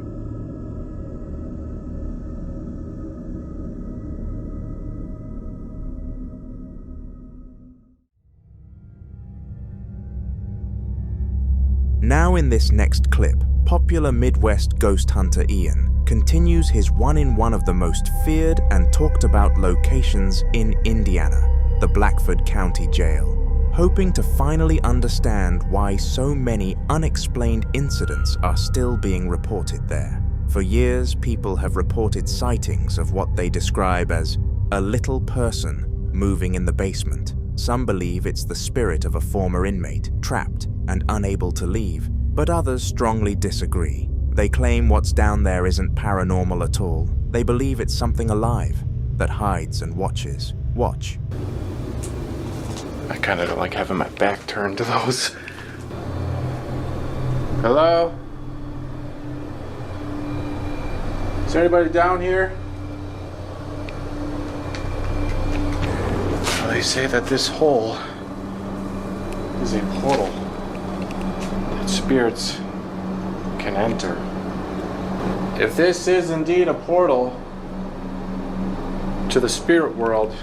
Now in this next clip, popular Midwest ghost hunter Ian continues his one in one of the most feared and talked about locations in Indiana, the Blackford County Jail, hoping to finally understand why so many unexplained incidents are still being reported there. For years, people have reported sightings of what they describe as a little person moving in the basement. Some believe it's the spirit of a former inmate, trapped and unable to leave, but others strongly disagree. They claim what's down there isn't paranormal at all. They believe it's something alive that hides and watches. Watch. I kind of don't like having my back turned to those. Hello? Is there anybody down here? Well, they say that this hole is a portal that spirits can enter. If this is indeed a portal to the spirit world,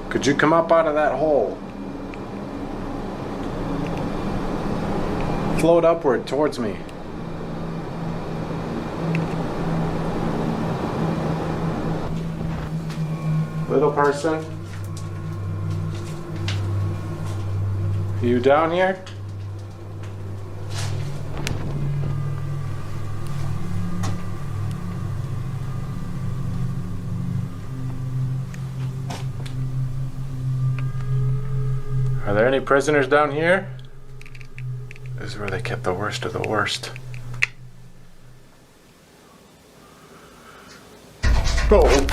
could you come up out of that hole? Float upward towards me. Little person? Are you down here? Are there any prisoners down here? This is where they kept the worst of the worst. Oh.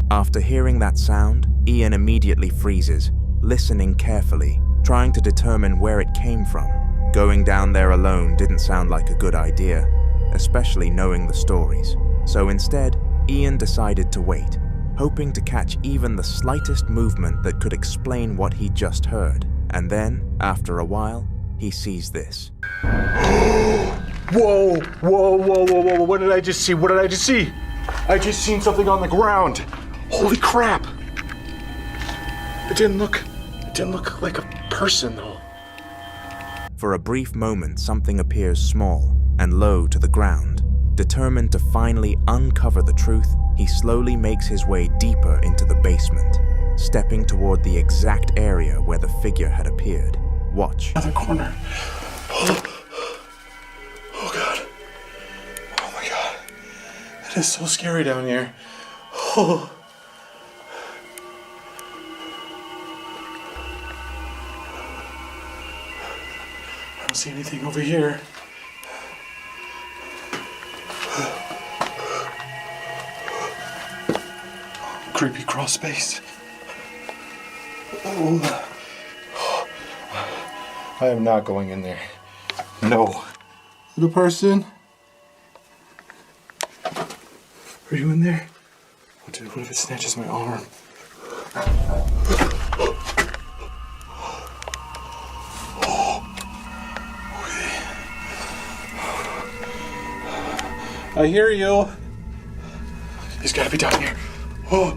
After hearing that sound, Ian immediately freezes, listening carefully, trying to determine where it came from. Going down there alone didn't sound like a good idea, especially knowing the stories. So instead, Ian decided to wait, hoping to catch even the slightest movement that could explain what he just heard. And then, after a while, he sees this. Whoa, whoa, whoa, whoa, whoa, what did I just see? What did I just see? I just seen something on the ground. Holy crap. It didn't look like a person though. For a brief moment, something appears small and low to the ground. Determined to finally uncover the truth, he slowly makes his way deeper into the basement, stepping toward the exact area where the figure had appeared. Watch. Another corner. Oh God. Oh my God. It is so scary down here. Oh. I don't see anything over here. Creepy crawl space. Oh. I am not going in there. No. Little person? Are you in there? What if it snatches my arm? I hear you. He's gotta be down here. Oh.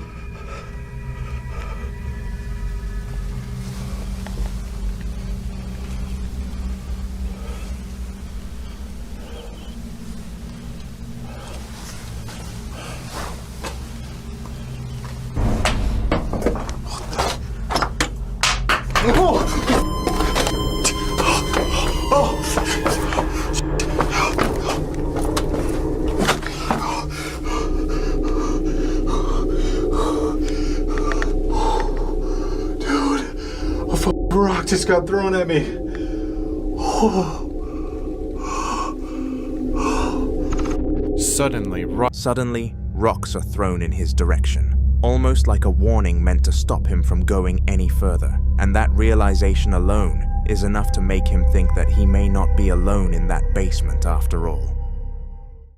Rock just got thrown at me. Suddenly, rocks are thrown in his direction, almost like a warning meant to stop him from going any further. And that realization alone is enough to make him think that he may not be alone in that basement after all.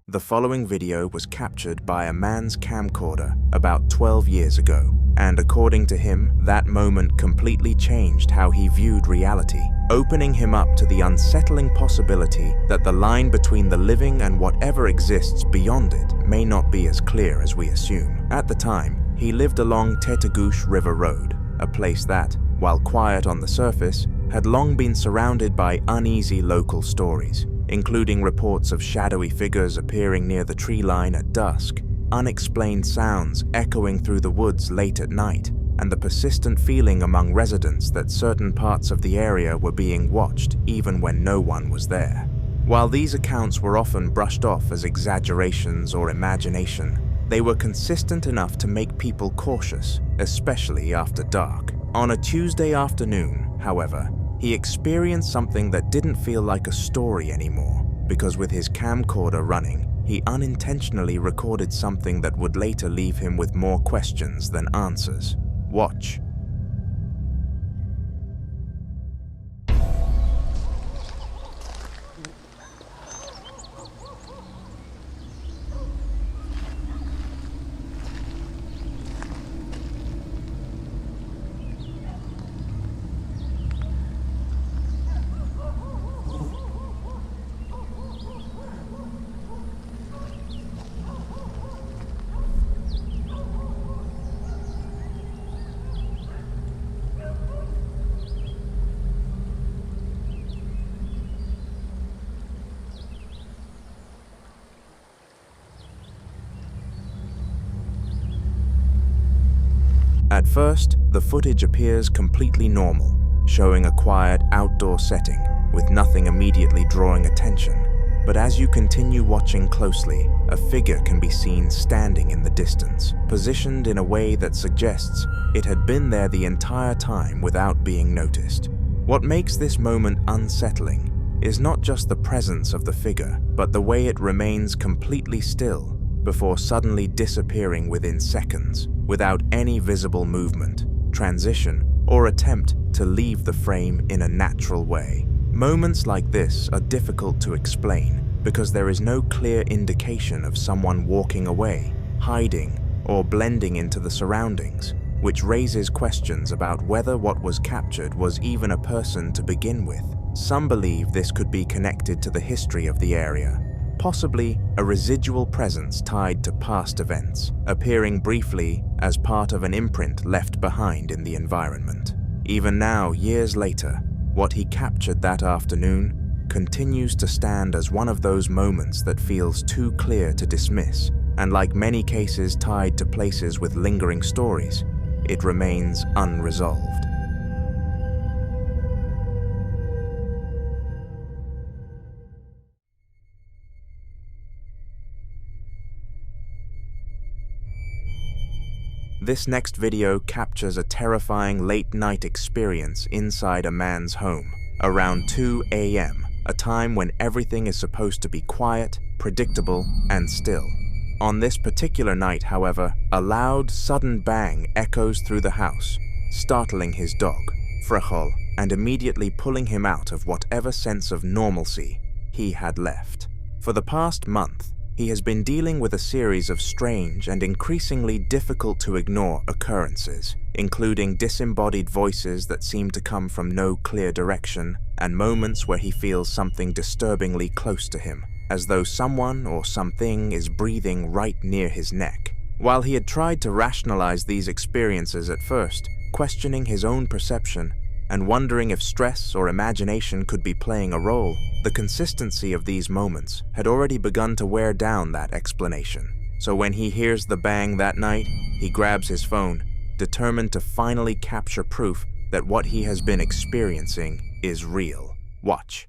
The following video was captured by a man's camcorder about 12 years ago, and according to him, that moment completely changed how he viewed reality, opening him up to the unsettling possibility that the line between the living and whatever exists beyond it may not be as clear as we assume. At the time, he lived along Tetagouche River Road, a place that, while quiet on the surface, had long been surrounded by uneasy local stories, including reports of shadowy figures appearing near the tree line at dusk, unexplained sounds echoing through the woods late at night, and the persistent feeling among residents that certain parts of the area were being watched even when no one was there. While these accounts were often brushed off as exaggerations or imagination, they were consistent enough to make people cautious, especially after dark. On a Tuesday afternoon, however, he experienced something that didn't feel like a story anymore, because with his camcorder running, he unintentionally recorded something that would later leave him with more questions than answers. Watch. At first, the footage appears completely normal, showing a quiet outdoor setting with nothing immediately drawing attention. But as you continue watching closely, a figure can be seen standing in the distance, positioned in a way that suggests it had been there the entire time without being noticed. What makes this moment unsettling is not just the presence of the figure, but the way it remains completely still before suddenly disappearing within seconds, without any visible movement, transition, or attempt to leave the frame in a natural way. Moments like this are difficult to explain because there is no clear indication of someone walking away, hiding, or blending into the surroundings, which raises questions about whether what was captured was even a person to begin with. Some believe this could be connected to the history of the area, possibly a residual presence tied to past events, appearing briefly as part of an imprint left behind in the environment. Even now, years later, what he captured that afternoon continues to stand as one of those moments that feels too clear to dismiss, and like many cases tied to places with lingering stories, it remains unresolved. This next video captures a terrifying late-night experience inside a man's home, around 2 a.m., a time when everything is supposed to be quiet, predictable, and still. On this particular night, however, a loud, sudden bang echoes through the house, startling his dog, Frechol, and immediately pulling him out of whatever sense of normalcy he had left. For the past month, he has been dealing with a series of strange and increasingly difficult to ignore occurrences, including disembodied voices that seem to come from no clear direction, and moments where he feels something disturbingly close to him, as though someone or something is breathing right near his neck. While he had tried to rationalize these experiences at first, questioning his own perception, and wondering if stress or imagination could be playing a role, the consistency of these moments had already begun to wear down that explanation. So when he hears the bang that night, he grabs his phone, determined to finally capture proof that what he has been experiencing is real. Watch.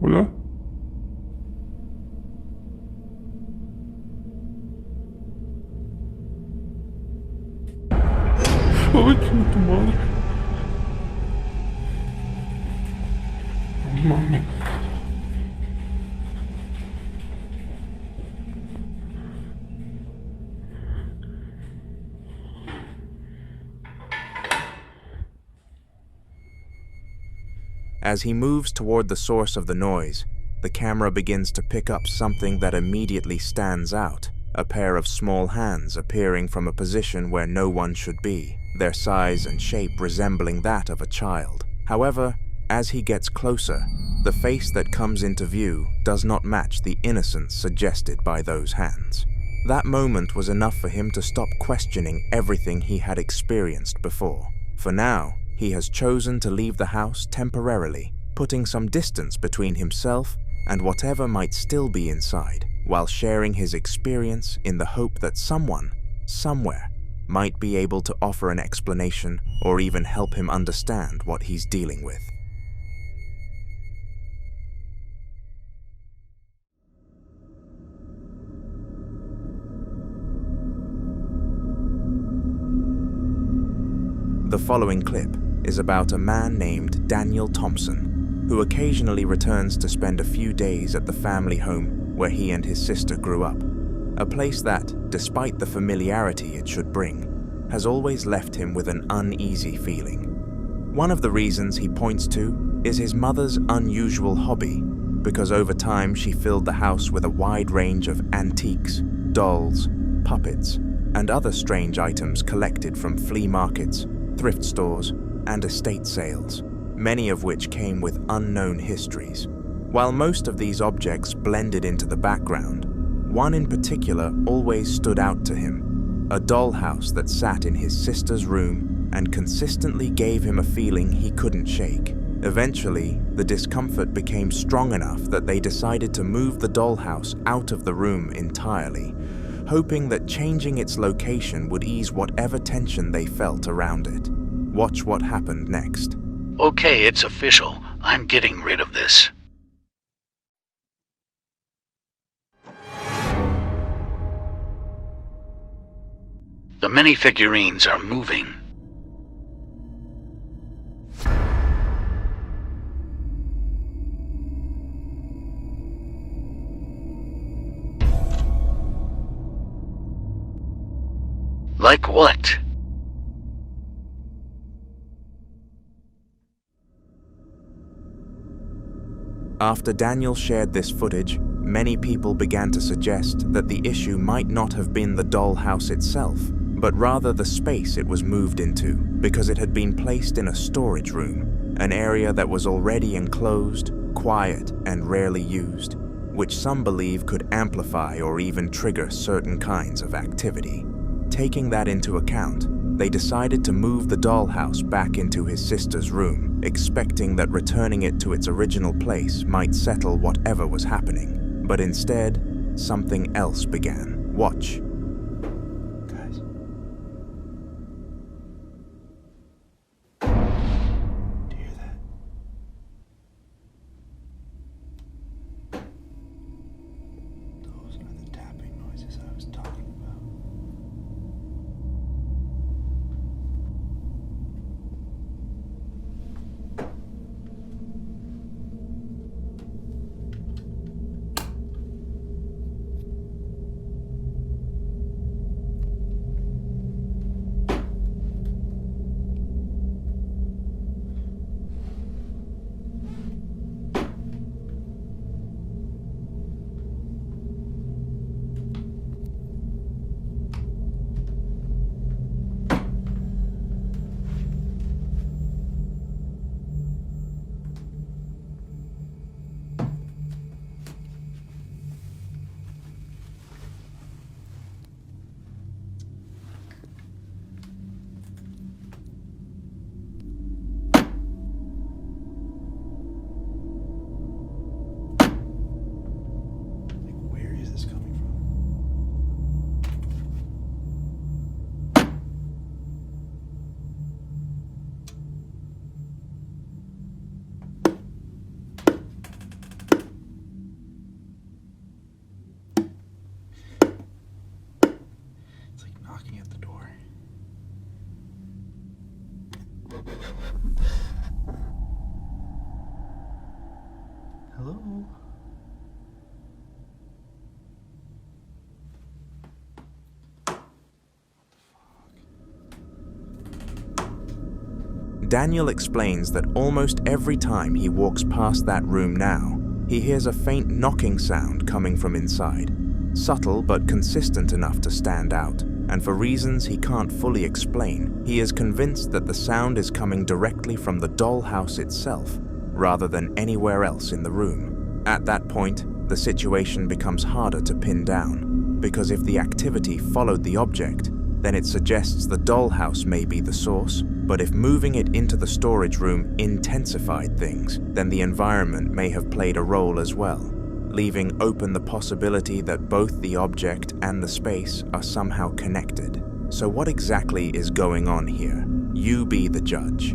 Hola. Ay, chinga tu madre. No mames. As he moves toward the source of the noise, the camera begins to pick up something that immediately stands out, a pair of small hands appearing from a position where no one should be, their size and shape resembling that of a child. However, as he gets closer, the face that comes into view does not match the innocence suggested by those hands. That moment was enough for him to stop questioning everything he had experienced before. For now, he has chosen to leave the house temporarily, putting some distance between himself and whatever might still be inside, while sharing his experience in the hope that someone, somewhere, might be able to offer an explanation or even help him understand what he's dealing with. The following clip is about a man named Daniel Thompson, who occasionally returns to spend a few days at the family home where he and his sister grew up, a place that, despite the familiarity it should bring, has always left him with an uneasy feeling. One of the reasons he points to is his mother's unusual hobby, because over time she filled the house with a wide range of antiques, dolls, puppets, and other strange items collected from flea markets, thrift stores, and estate sales, many of which came with unknown histories. While most of these objects blended into the background, one in particular always stood out to him, a dollhouse that sat in his sister's room and consistently gave him a feeling he couldn't shake. Eventually, the discomfort became strong enough that they decided to move the dollhouse out of the room entirely, hoping that changing its location would ease whatever tension they felt around it. Watch what happened next. Okay, it's official. I'm getting rid of this. The many figurines are moving. Like what? After Daniel shared this footage, many people began to suggest that the issue might not have been the dollhouse itself, but rather the space it was moved into, because it had been placed in a storage room, an area that was already enclosed, quiet, and rarely used, which some believe could amplify or even trigger certain kinds of activity. Taking that into account, they decided to move the dollhouse back into his sister's room, expecting that returning it to its original place might settle whatever was happening. But instead, something else began. Watch. Guys. Do you hear that? Those are the tapping noises I was talking about. Hello? Daniel explains that almost every time he walks past that room now, he hears a faint knocking sound coming from inside. Subtle but consistent enough to stand out, and for reasons he can't fully explain, he is convinced that the sound is coming directly from the dollhouse itself, rather than anywhere else in the room. At that point, the situation becomes harder to pin down, because if the activity followed the object, then it suggests the dollhouse may be the source, but if moving it into the storage room intensified things, then the environment may have played a role as well, leaving open the possibility that both the object and the space are somehow connected. So what exactly is going on here? You be the judge.